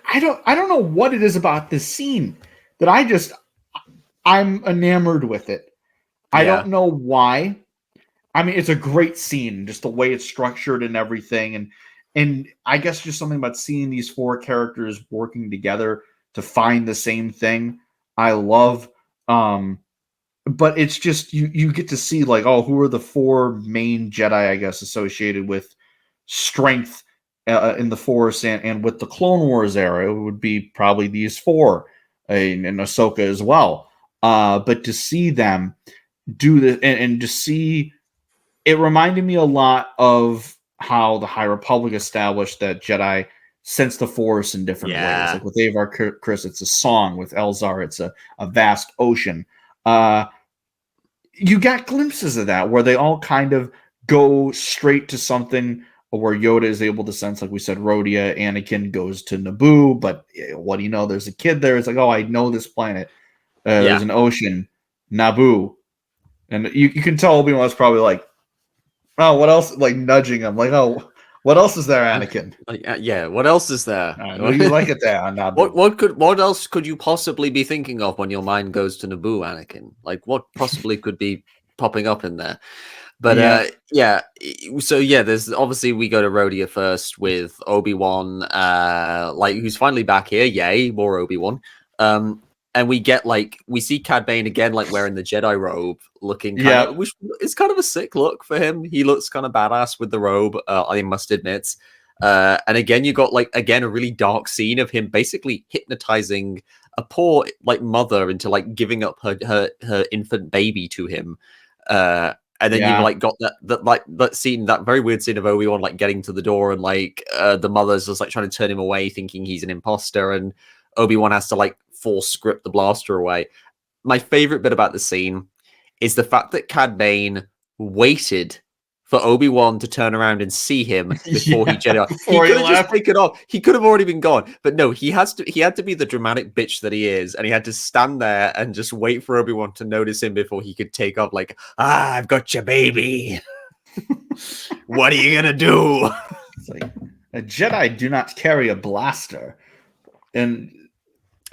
I don't know what it is about this scene that I'm enamored with it. I don't know why. I mean, it's a great scene, just the way it's structured and everything. And I guess just something about seeing these 4 characters working together to find the same thing, I love. But it's just, you get to see like, oh, who are the 4 main Jedi, I guess, associated with strength in the Force and with the Clone Wars era. It would be probably these 4 and Ahsoka as well. But to see them do this and to see... It reminded me a lot of how the High Republic established that Jedi sense the Force in different ways. Like with Avar Kriss, it's a song. With Elzar, it's a vast ocean. You got glimpses of that where they all kind of go straight to something where Yoda is able to sense, like we said, Rhodia. Anakin goes to Naboo, but what do you know? There's a kid there. It's like, oh, I know this planet. There's an ocean, Naboo. And you can tell Obi-Wan was probably like, oh, what else? Like nudging him, like, oh, what else is there, Anakin? What else is there? What do you like it there? What else could you possibly be thinking of when your mind goes to Naboo, Anakin? Like, what possibly could be popping up in there? But there's obviously we go to Rhodia first with Obi-Wan, who's finally back here. Yay, more Obi-Wan. And we see Cad Bane again, like wearing the Jedi robe, looking which is kind of a sick look for him. He looks kind of badass with the robe, I must admit. And again, you got a really dark scene of him basically hypnotizing a poor mother into giving up her infant baby to him. And then you've like got that scene, that very weird scene of Obi-Wan like getting to the door and like the mother's just like trying to turn him away, thinking he's an imposter, and Obi-Wan has to like force script the blaster away. My favorite bit about the scene is the fact that Cad Bane waited for Obi-Wan to turn around and see him before he Jedi. He could have just taken off. He could have already been gone. But no, he had to be the dramatic bitch that he is, and he had to stand there and just wait for Obi-Wan to notice him before he could take off like, I've got your baby. What are you gonna do? It's like, a Jedi do not carry a blaster. And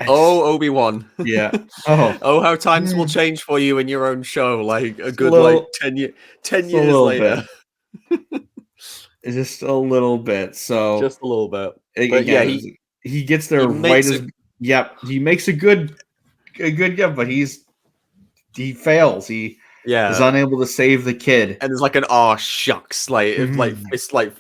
Obi-Wan. Yeah. Oh, how times will change for you in your own show. Like a good like 10 years later. It's just a little bit. So just a little bit. But yeah, he gets there right as he makes a good gift, but he fails. He is unable to save the kid. And there's like an shucks, like fist like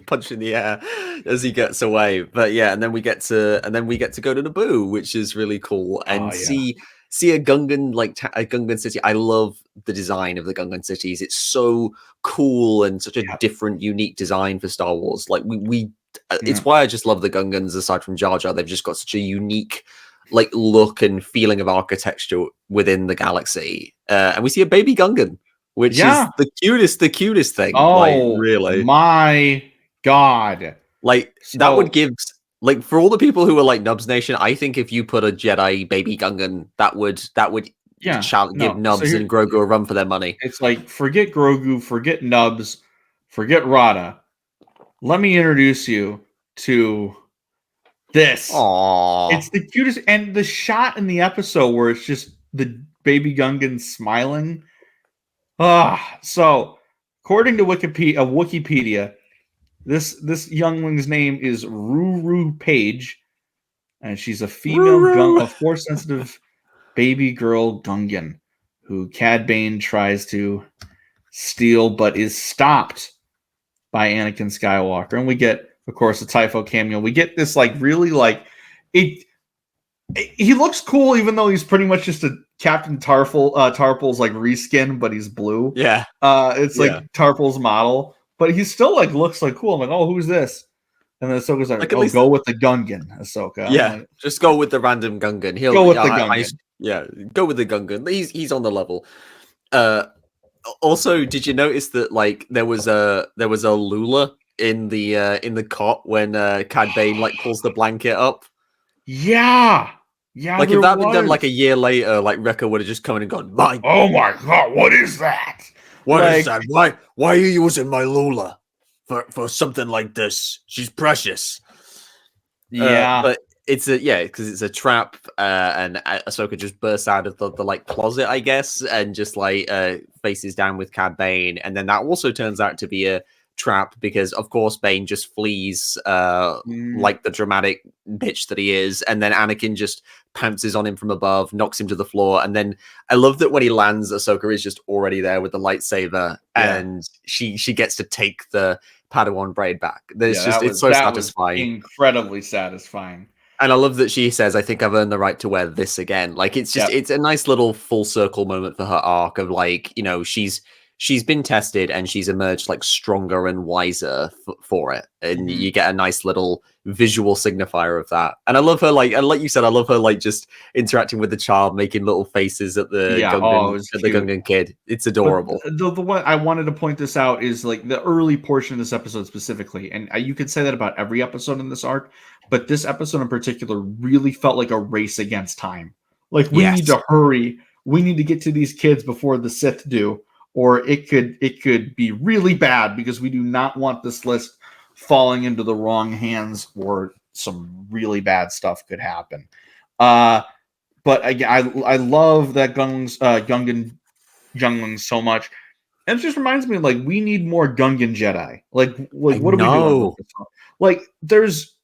punch in the air as he gets away. But yeah, and then we get to go to Naboo, which is really cool, and see a Gungan a Gungan city. I love the design of the Gungan cities. It's so cool and such a different, unique design for Star Wars. Like it's why I just love the Gungans. Aside from Jar Jar, they've just got such a unique like look and feeling of architecture within the galaxy. And we see a baby Gungan, which is the cutest thing. Oh, like, really? My God. Like that would give like for all the people who are like Nubs Nation, I think if you put a Jedi baby Gungan, that would give Nubs and Grogu a run for their money. It's like, forget Grogu, forget Nubs, forget Rada. Let me introduce you to this. Aww. It's the cutest, and the shot in the episode where it's just the baby Gungan smiling. So according to Wikipedia, this youngling's name is Ruru Page, and she's a female a Force-sensitive baby girl Gungan who Cad Bane tries to steal, but is stopped by Anakin Skywalker. And we get, of course, a Typho cameo. We get this like really like it. He looks cool, even though he's pretty much just a Captain Tarpal's like reskin, but he's blue. Yeah, it's like Tarpal's model, but he still like looks like cool. I'm like, oh, who's this? And then Ahsoka's like, go with the Gungan, Ahsoka. Yeah, like, just go with the random Gungan. He'll go with the Gungan. Go with the Gungan. He's on the level. Also, did you notice that like there was a Lula in the cot when Cad Bane like pulls the blanket up? Yeah. Like if that had been done like a year later, like Wrecker would have just come in and gone, oh my God, what is that? What is that? Why are you using my Lula for something like this? She's precious. Yeah, but it's because it's a trap, and Ahsoka just bursts out of the like closet, I guess, and just like faces down with Cad Bane, and then that also turns out to be a trap because of course Bane just flees like the dramatic bitch that he is, and then Anakin just pounces on him from above, knocks him to the floor, and then I love that when he lands, Ahsoka is just already there with the lightsaber, and she gets to take the Padawan braid back. It's so satisfying, incredibly satisfying. And I love that she says, I think I've earned the right to wear this again. Like it's just it's a nice little full circle moment for her arc of like, you know, she's been tested and she's emerged like stronger and wiser for it. And you get a nice little visual signifier of that. And I love her, like, and like you said, I love her, like, just interacting with the child, making little faces at the Gungan kid. It's adorable. The one I wanted to point this out is like the early portion of this episode specifically. And you could say that about every episode in this arc, but this episode in particular really felt like a race against time. Like we need to hurry. We need to get to these kids before the Sith do. Or it could be really bad because we do not want this list falling into the wrong hands, or some really bad stuff could happen. But I love that Gungan so much, and it just reminds me like we need more Gungan Jedi. Like what are we doing? Like there's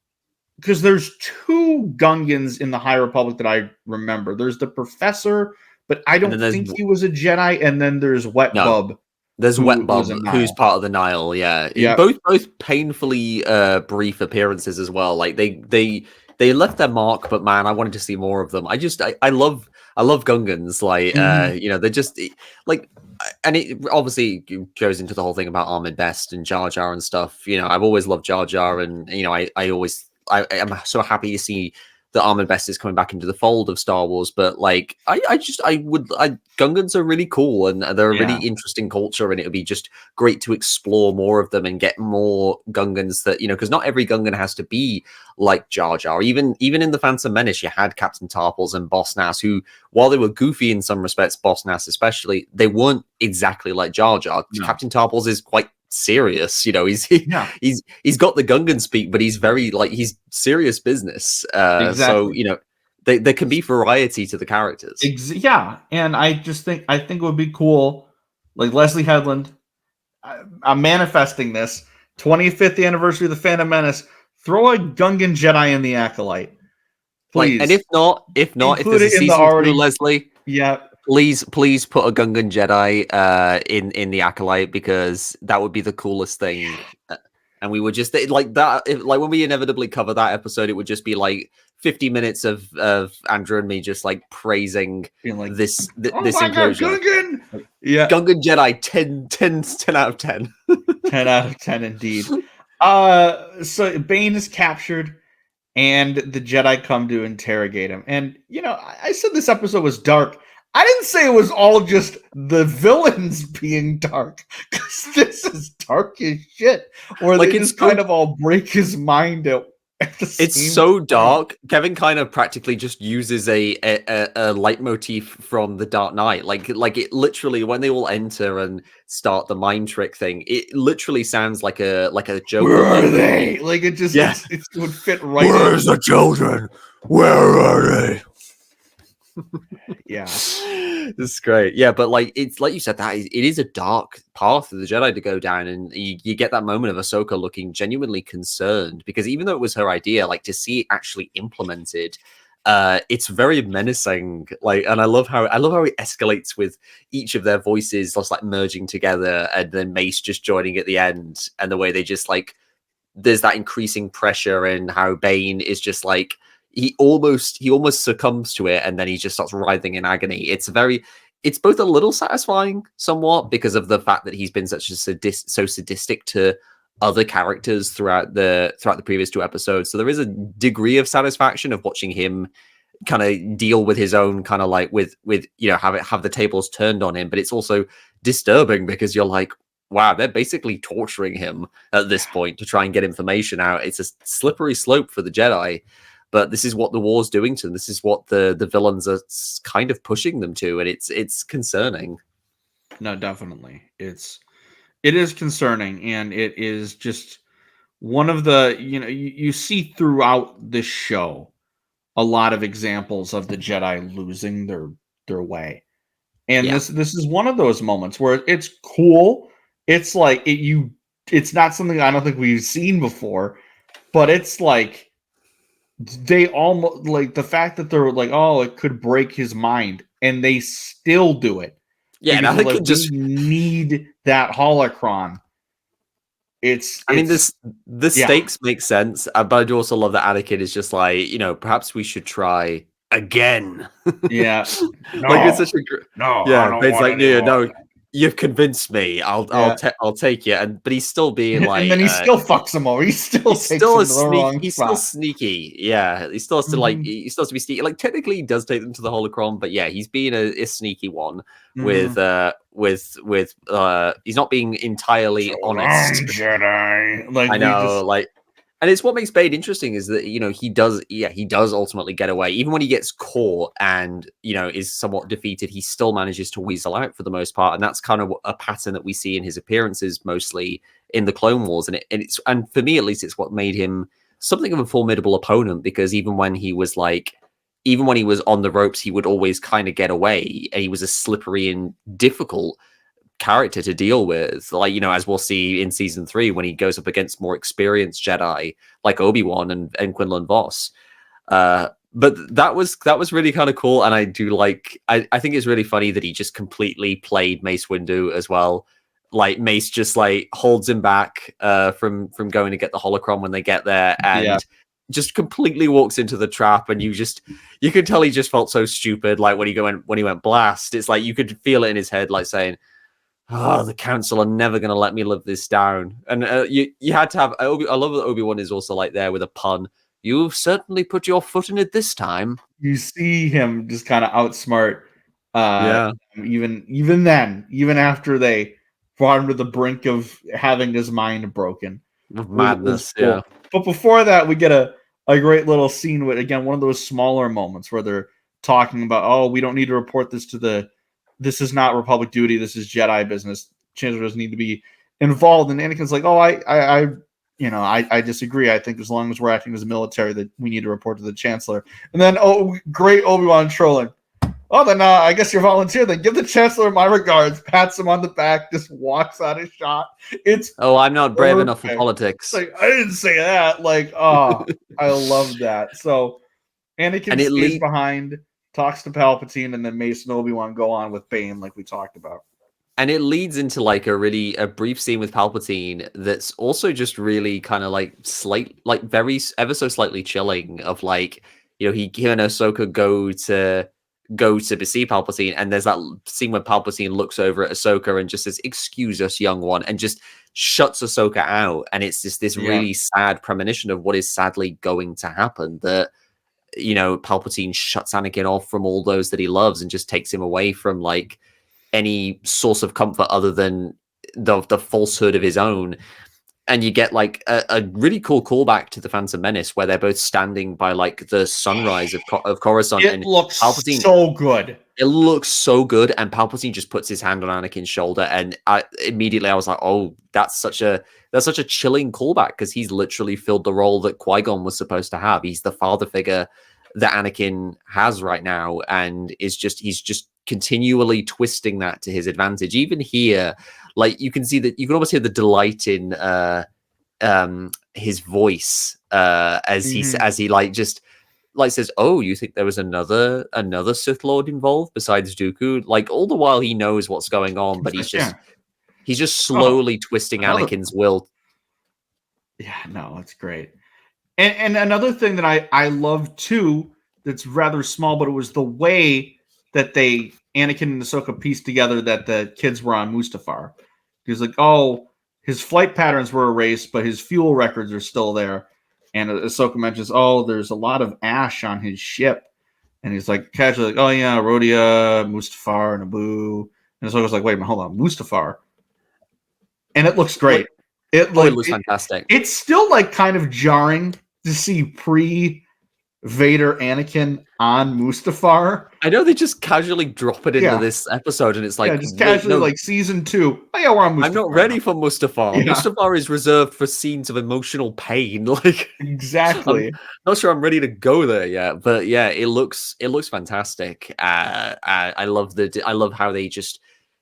two Gungans in the High Republic that I remember. There's the Professor. But I don't think he was a Jedi, and then there's Wet Bub. There's Wet Bub, who's part of the Nile. Yeah. Both painfully brief appearances as well. Like they left their mark, but man, I wanted to see more of them. I love Gungans. Like you know, they're just like and it obviously goes into the whole thing about Ahmed Best and Jar Jar and stuff. I've always loved Jar Jar, and I am so happy to see that Ahmed Best is coming back into the fold of Star Wars. But like, Gungans are really cool, and they're a really interesting culture, and it would be just great to explore more of them and get more Gungans that, because not every Gungan has to be like Jar Jar. Even in the Phantom Menace, you had Captain Tarpals and Boss Nass, who, while they were goofy in some respects, Boss Nass especially, they weren't exactly like Jar Jar. No. Captain Tarpals is quite serious, he's got the Gungan speak, but he's very he's serious business. Exactly. So there can be variety to the characters. And I think it would be cool, like Leslie Headland. I'm manifesting this 25th anniversary of the Phantom Menace. Throw a Gungan Jedi in the Acolyte, please. And if there's a season through, Leslie, please put a Gungan Jedi in the Acolyte, because that would be the coolest thing. And we would just like that. When we inevitably cover that episode, it would just be like 50 minutes of Andrew and me just like praising this inclusion. Gungan! Gungan Jedi 10 out of 10. 10 out of 10 indeed. So Bane is captured, and the Jedi come to interrogate him. And I said this episode was dark. I didn't say it was all just the villains being dark, because this is dark as shit. Or they just kind of all break his mind out. It's so dark. Kevin kind of practically just uses a leitmotif from The Dark Knight. Like it literally, when they all enter and start the mind trick thing, it literally sounds like a joke. Where are they? Like it just it would fit right. Where's the children? Where are they? Yeah, this is great. Yeah, but it's like you said, that it is a dark path for the Jedi to go down, and you get that moment of Ahsoka looking genuinely concerned, because even though it was her idea, to see it actually implemented, it's very menacing. And I love how it escalates with each of their voices just merging together, and then Mace just joining at the end, and the way they just there's that increasing pressure, and how Bane is just he almost succumbs to it, and then he just starts writhing in agony. It's both a little satisfying somewhat, because of the fact that he's been so sadistic to other characters throughout the previous two episodes. So there is a degree of satisfaction of watching him kind of deal with his own kind of with have the tables turned on him. But it's also disturbing, because you're like, wow, they're basically torturing him at this point to try and get information out. It's a slippery slope for the Jedi. But this is what the war's doing to them. This is what the villains are kind of pushing them to, and it's concerning. No, definitely, it is concerning, and it is just one of the you see throughout this show a lot of examples of the Jedi losing their way, and this is one of those moments where it's cool. It's it's not something I don't think we've seen before, but it's they almost the fact that they're it could break his mind, and they still do it. Yeah, and I think it just need that holocron. The stakes make sense, but I do also love that Anakin is just perhaps we should try again. Yeah, it's such a it's no. You've convinced me. I'll take you. But he's still being and then he still fucks him over. He's still sneaky. Yeah, he still has to he still has to be sneaky. Technically, he does take them to the holocron, but yeah, he's being a sneaky one with he's not being entirely honest. Jedi. I know, and it's what makes Bane interesting is that he does ultimately get away, even when he gets caught and is somewhat defeated. He still manages to weasel out for the most part, and that's kind of a pattern that we see in his appearances mostly in the Clone Wars. And for me at least, it's what made him something of a formidable opponent, because even when he was on the ropes, he would always kind of get away, and he was a slippery and difficult character to deal with, as we'll see in season 3 when he goes up against more experienced Jedi like Obi-Wan and Quinlan Vos. But that was really kind of cool, and I do I think it's really funny that he just completely played Mace Windu as well. Mace just holds him back from going to get the holocron when they get there, and just completely walks into the trap, and you could tell he just felt so stupid when he went blast. It's you could feel it in his head saying, oh, the council are never going to let me live this down. And you had to have. I love that Obi-Wan is also like there with a pun. You've certainly put your foot in it this time. You see him just kind of outsmart. Yeah. Even then, even after they brought him to the brink of having his mind broken, Madness. Cool. Yeah. But before that, we get a great little scene with, again, one of those smaller moments where they're talking about, oh, we don't need to report this to this is not Republic duty, this is Jedi business. Chancellor doesn't need to be involved. And Anakin's like, oh, I disagree. I think as long as we're acting as a military, that we need to report to the Chancellor. And then, great Obi-Wan trolling. Oh, then I guess you're volunteer. Then give the Chancellor my regards. Pats him on the back. Just walks out of shot. I'm not brave enough for politics. Like, I didn't say that. Like, I love that. So Anakin stays behind, talks to Palpatine, and then Mace and Obi-Wan go on with Bane, like we talked about. And it leads into like a brief scene with Palpatine that's also just really kind of like very ever so slightly chilling. Of like, him and Ahsoka go to see Palpatine, and there's that scene where Palpatine looks over at Ahsoka and just says, "Excuse us, young one," and just shuts Ahsoka out. And it's just this really sad premonition of what is sadly going to happen. That Palpatine shuts Anakin off from all those that he loves and just takes him away from like any source of comfort other than the falsehood of his own. And you get like a really cool callback to the Phantom Menace where they're both standing by like the sunrise of Coruscant. It looks Palpatine, so good. It looks so good. And Palpatine just puts his hand on Anakin's shoulder. And I was like, oh, that's such a chilling callback, because he's literally filled the role that Qui-Gon was supposed to have. He's the father figure that Anakin has right now. And he's just continually twisting that to his advantage. Even here, like you can almost hear the delight in his voice as he like just like says, "Oh, you think there was another Sith Lord involved besides Dooku?" Like all the while he knows what's going on, but he's just slowly twisting Anakin's will. Yeah, no, that's great. And another thing that I love too, that's rather small, but it was the way that Anakin and Ahsoka pieced together that the kids were on Mustafar. He was like, oh, his flight patterns were erased, but his fuel records are still there. And Ahsoka mentions, oh, there's a lot of ash on his ship. And he's like, casually, like, oh yeah, Rhodia, Mustafar, Naboo. And Ahsoka's like, wait a minute, hold on, Mustafar. And it looks great. It looks fantastic. It's still like kind of jarring to see pre-Vader Anakin on Mustafar. I know they just casually drop it into this episode, and it's like, just casually like season 2. Oh yeah, we're on Mustafar. I'm not ready for Mustafar. Yeah. Mustafar is reserved for scenes of emotional pain. Like exactly. I'm not sure I'm ready to go there yet, but yeah, it looks fantastic. I love how they just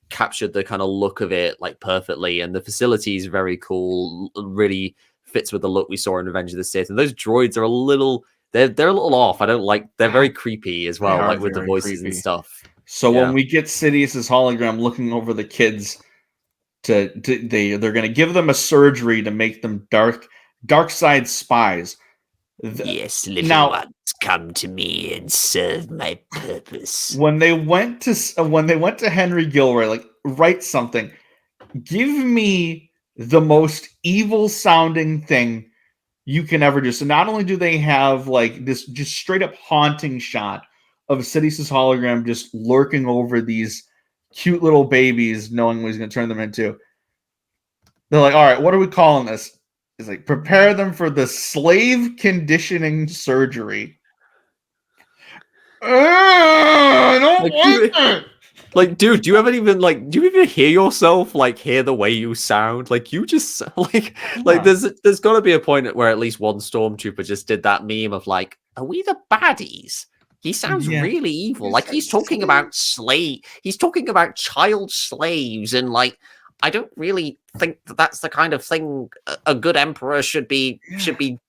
captured the kind of look of it like perfectly, and the facility is very cool. Really fits with the look we saw in Revenge of the Sith, and those droids are a little. They're a little off. They're very creepy as well, like with the voices and stuff. So when we get Sidious's hologram looking over the kids, they're going to give them a surgery to make them dark side spies. Yes, little ones, come to me and serve my purpose. When they went to Henry Gilroy, like, write something. Give me the most evil sounding thing you can ever do. So not only do they have like this just straight up haunting shot of Sidious's hologram just lurking over these cute little babies, knowing what he's going to turn them into. They're like, all right, what are we calling this? It's like, prepare them for the slave conditioning surgery. I don't like it. Like, dude, do you even hear yourself, like, hear the way you sound? Like, you just, like there's got to be a point where at least one stormtrooper just did that meme of, like, are we the baddies? He sounds really evil. Like, he's talking about he's talking about child slaves, and, like, I don't really think that's the kind of thing a good emperor should be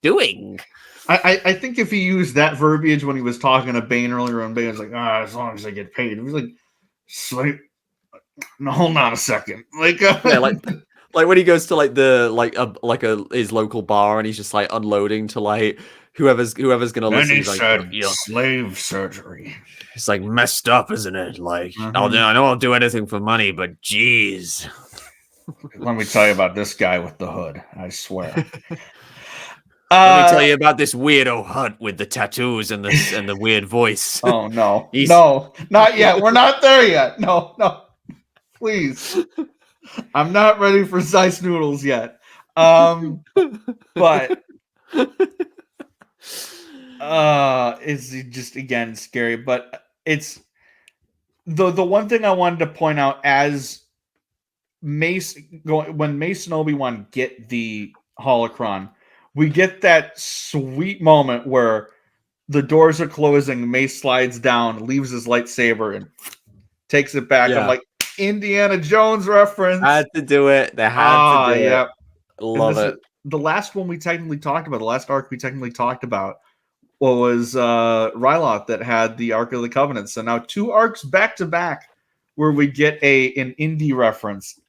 doing. I think if he used that verbiage when he was talking to Bane earlier on, Bane was like, as long as I get paid. He was like, no, hold on a second. Like, like when he goes to like his local bar and he's just like unloading to like whoever's gonna listen, He he's like, said slave surgery. it's like messed up, isn't it? Like, Mhm. I know I'll do anything for money, but geez. Let me tell you about this guy with the hood. I swear. Let me tell you about this weirdo hut with the tattoos and the weird voice. Oh no, He's- no, not yet. We're not there yet. No, please. I'm not ready for Zeiss noodles yet. But it's just again scary. But it's the one thing I wanted to point out as when Mace and Obi-Wan get the holocron, we get that sweet moment where the doors are closing, Mace slides down, leaves his lightsaber, and takes it back. Yeah. I'm like, Indiana Jones reference. Had to do it. They had to do yeah. it. Love it. The last one we technically talked about, the last arc we technically talked about, was Ryloth that had the Ark of the Covenant. So now 2 arcs back to back where we get an indie reference.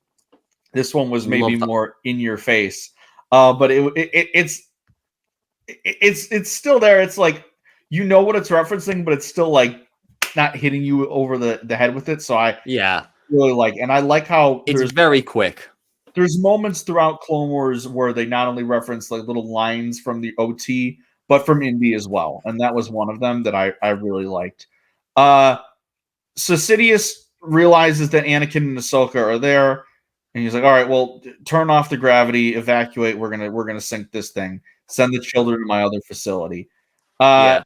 This one was maybe more in your face, but it's still there. It's like, you know what it's referencing, but it's still like not hitting you over the head with it. So I really like, and I like how it's very quick. There's moments throughout Clone Wars where they not only reference like little lines from the OT, but from Indy as well, and that was one of them that I really liked. So Sidious realizes that Anakin and Ahsoka are there, and he's like, "All right, well, turn off the gravity, evacuate. We're gonna sink this thing. Send the children to my other facility." And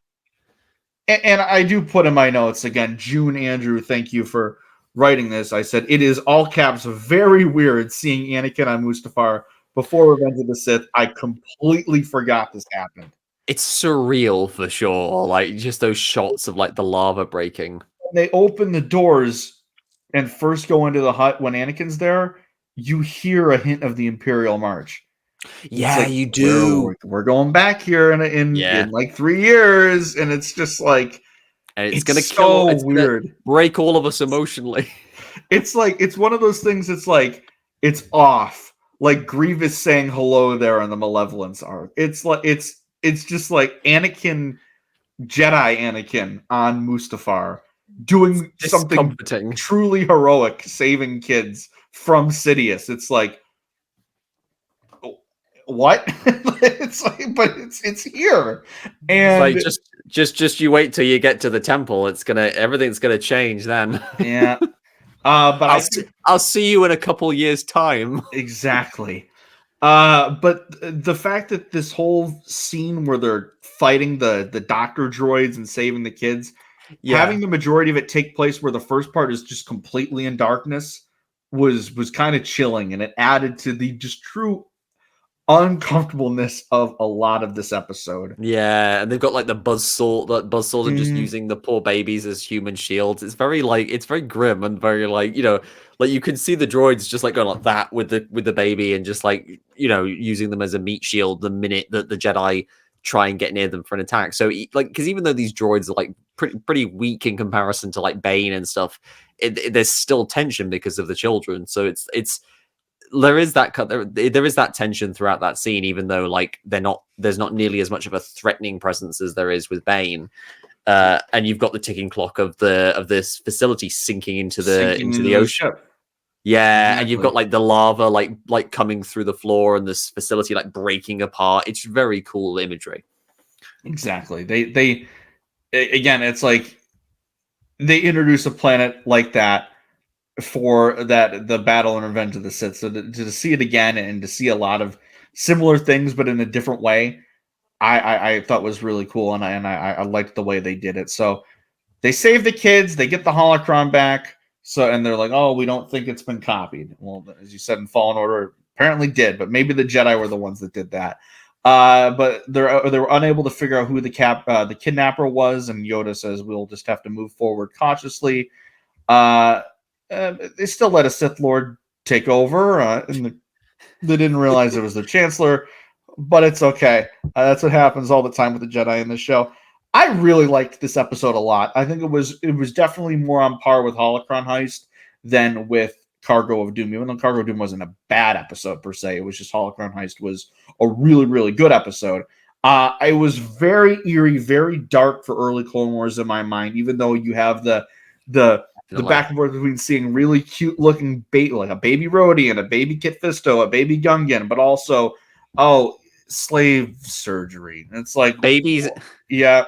I do put in my notes again, June Andrew, thank you for writing this. I said, it is all caps very weird seeing Anakin on Mustafar before Revenge of the Sith. I completely forgot this happened. It's surreal for sure. Like just those shots of like the lava breaking. When they open the doors and first go into the hut when Anakin's there, you hear a hint of the Imperial March. Yeah, like, you do. We're going back here in like 3 years, and it's just like, and it's gonna so kill. It's weird. Break all of us emotionally. It's like, it's one of those things. It's like, it's off. Like Grievous saying hello there on the Malevolence arc. It's like, it's just like Anakin, Jedi Anakin on Mustafar doing something truly heroic, saving kids from Sidious. It's like, what? It's like, but it's here, and it's like just you wait till you get to the temple. Everything's gonna change then. Yeah. But I'll see you in a couple years' time. Exactly. But the fact that this whole scene where they're fighting the doctor droids and saving the kids, having the majority of it take place where the first part is just completely in darkness was kind of chilling, and it added to the just true uncomfortableness of a lot of this episode. Yeah, and they've got like the buzzsaws are just using the poor babies as human shields. It's very grim and very like, like you can see the droids just like going like that with the baby and just like, using them as a meat shield the minute that the Jedi try and get near them for an attack. So like, because even though these droids are like pretty weak in comparison to like Bane and stuff, there's still tension because of the children. So it's there is that tension throughout that scene, even though like there's not nearly as much of a threatening presence as there is with Bane. And you've got the ticking clock of this facility sinking into the ocean. Yeah, exactly. And you've got like the lava like coming through the floor and this facility like breaking apart. It's very cool imagery. Exactly. They again, it's like they introduce a planet like that for the battle and Revenge of the Sith. So to see it again and to see a lot of similar things but in a different way, I thought was really cool, and I liked the way they did it. So they save the kids, they get the holocron back, and they're like, oh, we don't think it's been copied. Well, as you said in Fallen Order, apparently did, but maybe the Jedi were the ones that did that. But they were unable to figure out who the kidnapper was, and Yoda says we'll just have to move forward cautiously. They still let a Sith Lord take over, and they didn't realize it was their Chancellor, but it's okay. That's what happens all the time with the Jedi in this show. I really liked this episode a lot. I think it was definitely more on par with Holocron Heist than with Cargo of Doom. Even though Cargo of Doom wasn't a bad episode per se, it was just Holocron Heist was a really, really good episode. It was very eerie, very dark for early Clone Wars in my mind, even though you have the back and forth between seeing really cute looking like a baby Rhodey and a baby Kit Fisto, a baby Gungan, but also slave surgery. It's like babies. Yeah.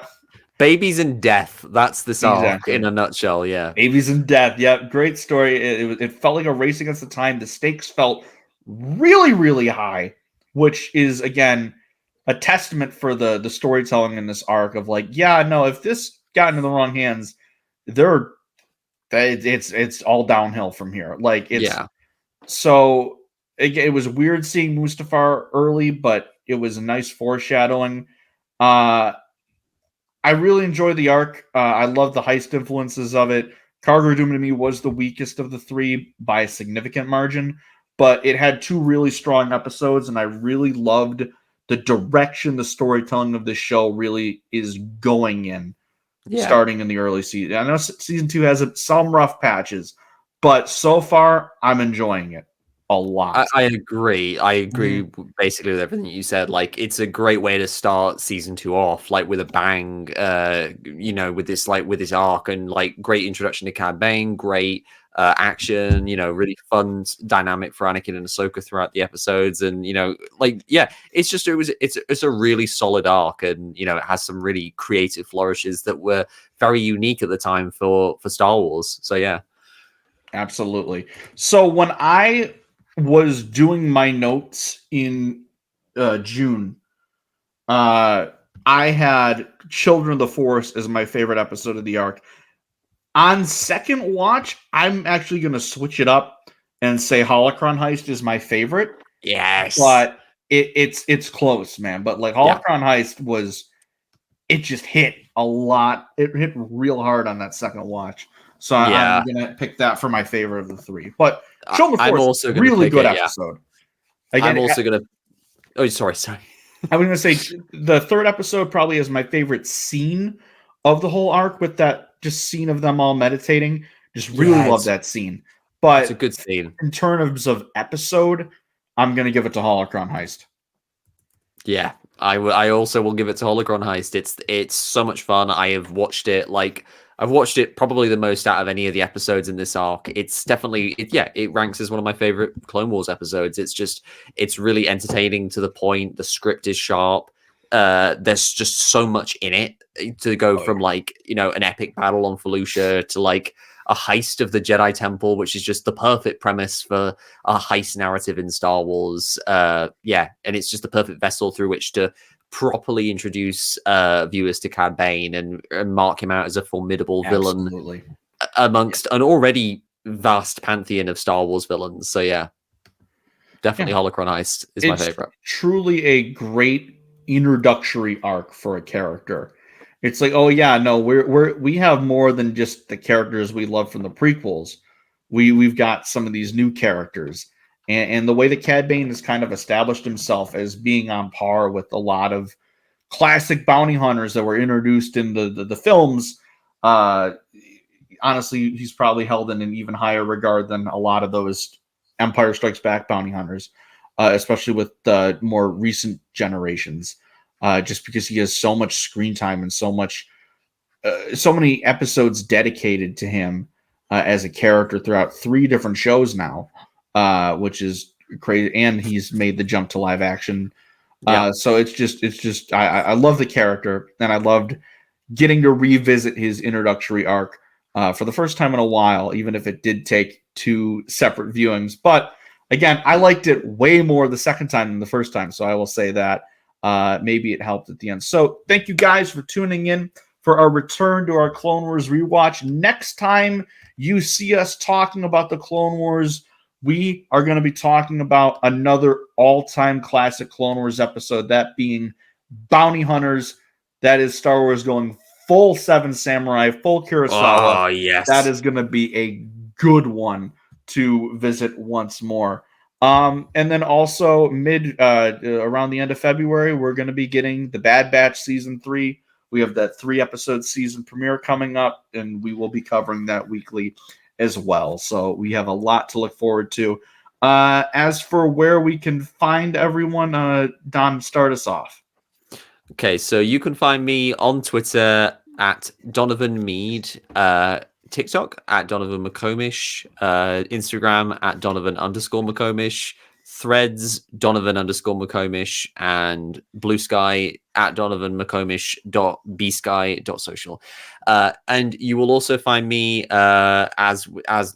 Babies and death. That's this arc Exactly. in a nutshell. Yeah. Babies and death. Yeah. Great story. It felt like a race against the time. The stakes felt really, really high, which is again a testament for the storytelling in this arc of like, yeah, no, if this got into the wrong hands, it's all downhill from here. Like so it was weird seeing Mustafar early, but it was a nice foreshadowing. I really enjoyed the arc. I love the heist influences of it. Cargo Doom to me was the weakest of the three by a significant margin, but it had two really strong episodes, and I really loved the direction the storytelling of this show really is going in, starting in the early season. I know season 2 has some rough patches, but so far, I'm enjoying it a lot. I agree. I agree basically with everything you said. Like, it's a great way to start season 2 off, like with a bang. With this arc and like great introduction to Cad Bane, great action. Really fun dynamic for Anakin and Ahsoka throughout the episodes, and it's a really solid arc, and it has some really creative flourishes that were very unique at the time for Star Wars. So yeah, absolutely. So when I was doing my notes in June, I had Children of the Force as my favorite episode of the arc. On second watch, I'm actually going to switch it up and say Holocron Heist is my favorite. Yes, but it's close, man. But like Holocron Heist it just hit a lot. It hit real hard on that second watch. So I'm going to pick that for my favorite of the three. But Children of the Force, also really good episode. Again, I'm also going to... Oh, sorry. I was going to say the third episode probably is my favorite scene of the whole arc, with that just scene of them all meditating. Just really love that scene. But it's a good scene. In terms of episode, I'm going to give it to Holocron Heist. Yeah, I also will give it to Holocron Heist. It's so much fun. I've watched it probably the most out of any of the episodes in this arc. It's definitely it ranks as one of my favorite Clone Wars episodes. It's really entertaining to the point. The script is sharp. There's just so much in it to go from an epic battle on Felucia to like a heist of the Jedi Temple, which is just the perfect premise for a heist narrative in Star Wars. And it's just the perfect vessel through which to properly introduce viewers to Cad Bane and mark him out as a formidable villain amongst an already vast pantheon of Star Wars villains. So yeah, definitely Holocron Heist is my favorite. Truly a great introductory arc for a character. It's like, oh yeah, no, we have more than just the characters we love from the prequels. We've got some of these new characters. And the way that Cad Bane has kind of established himself as being on par with a lot of classic bounty hunters that were introduced in the films, honestly, he's probably held in an even higher regard than a lot of those Empire Strikes Back bounty hunters, especially with the more recent generations, just because he has so much screen time and so many episodes dedicated to him as a character throughout 3 different shows now. Which is crazy, and he's made the jump to live action. So it's just I love the character, and I loved getting to revisit his introductory arc for the first time in a while, even if it did take 2 separate viewings. But again, I liked it way more the second time than the first time, so I will say that maybe it helped at the end. So thank you guys for tuning in for our return to our Clone Wars rewatch. Next time you see us talking about the Clone Wars, we are going to be talking about another all-time classic Clone Wars episode, that being Bounty Hunters. That is Star Wars going full Seven Samurai, full Kurosawa. Oh, yes. That is going to be a good one to visit once more. And then also around the end of February, we're going to be getting the Bad Batch Season 3. We have that 3-episode season premiere coming up, and we will be covering that weekly as well. So we have a lot to look forward to. As for where we can find everyone, Don, start us off. Okay, so you can find me on Twitter at Donovan Mead, TikTok at Donovan McComish, Instagram at Donovan_McComish, Threads Donovan_McComish, and Blue Sky at Donovan McComish.bsky.social. And you will also find me as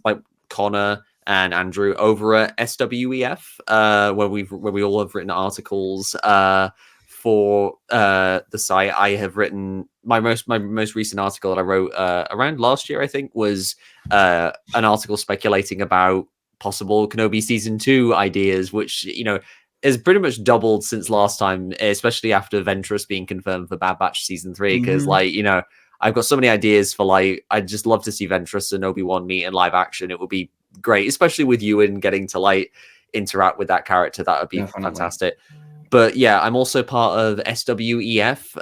like Connor and Andrew over at SWEF, where we all have written articles for the site. I have written my most recent article that I wrote around last year, I think, was an article speculating about possible Kenobi season 2 ideas, which has pretty much doubled since last time, especially after Ventress being confirmed for Bad Batch season 3. Because I've got so many ideas for I'd just love to see Ventress and Obi-Wan meet in live action. It would be great, especially with Ewan getting to interact with that character. That would be fantastic. But yeah, I'm also part of SWEF,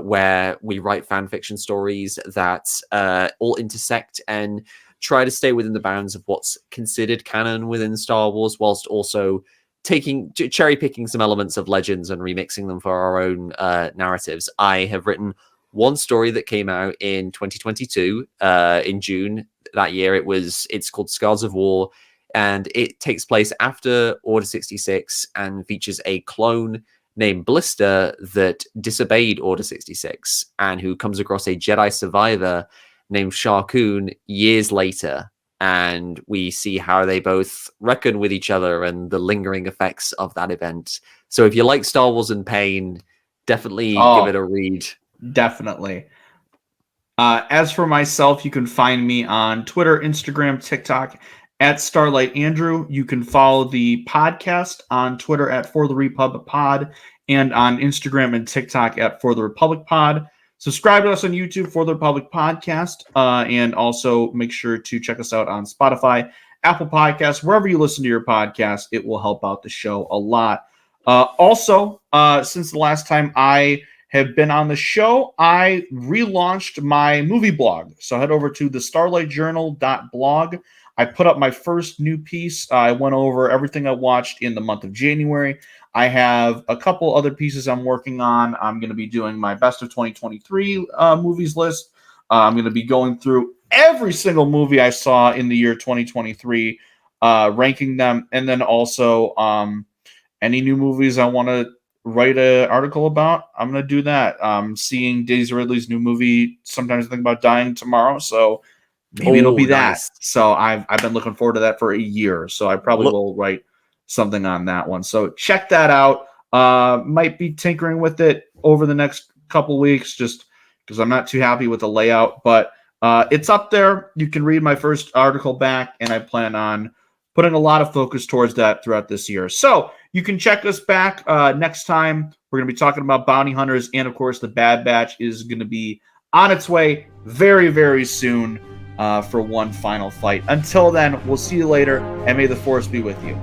where we write fan fiction stories that all intersect and try to stay within the bounds of what's considered canon within Star Wars, whilst also cherry picking some elements of Legends and remixing them for our own narratives. I have written one story that came out in 2022 in June that year. It's called Scars of War. And it takes place after Order 66 and features a clone named Blister that disobeyed Order 66 and who comes across a Jedi survivor named Shar Kun years later. And we see how they both reckon with each other and the lingering effects of that event. So if you like Star Wars and pain, definitely give it a read. Definitely. As for myself, you can find me on Twitter, Instagram, TikTok, at Starlight Andrew. You can follow the podcast on Twitter at For the Republic Pod and on Instagram and TikTok at For the Republic Pod. Subscribe to us on YouTube, For the Republic Podcast, and also make sure to check us out on Spotify, Apple Podcasts, wherever you listen to your podcast. It will help out the show a lot. Also, since the last time I have been on the show, I relaunched my movie blog. So head over to thestarlightjournal.blog. I put up my first new piece. I went over everything I watched in the month of January. I have a couple other pieces I'm working on. I'm going to be doing my best of 2023 movies list. I'm going to be going through every single movie I saw in the year 2023, ranking them, and then also any new movies I want to write an article about. I'm going to do that. Seeing Daisy Ridley's new movie, Sometimes I Think About Dying, tomorrow, so maybe it'll be that. So I've been looking forward to that for a year. So I probably will write something on that one. So check that out. Might be tinkering with it over the next couple weeks, just because I'm not too happy with the layout. But it's up there. You can read my first article back, and I plan on putting a lot of focus towards that throughout this year. So you can check us back next time. We're going to be talking about bounty hunters, and of course, the Bad Batch is going to be on its way very, very soon for one final fight. Until then, we'll see you later, and may the Force be with you.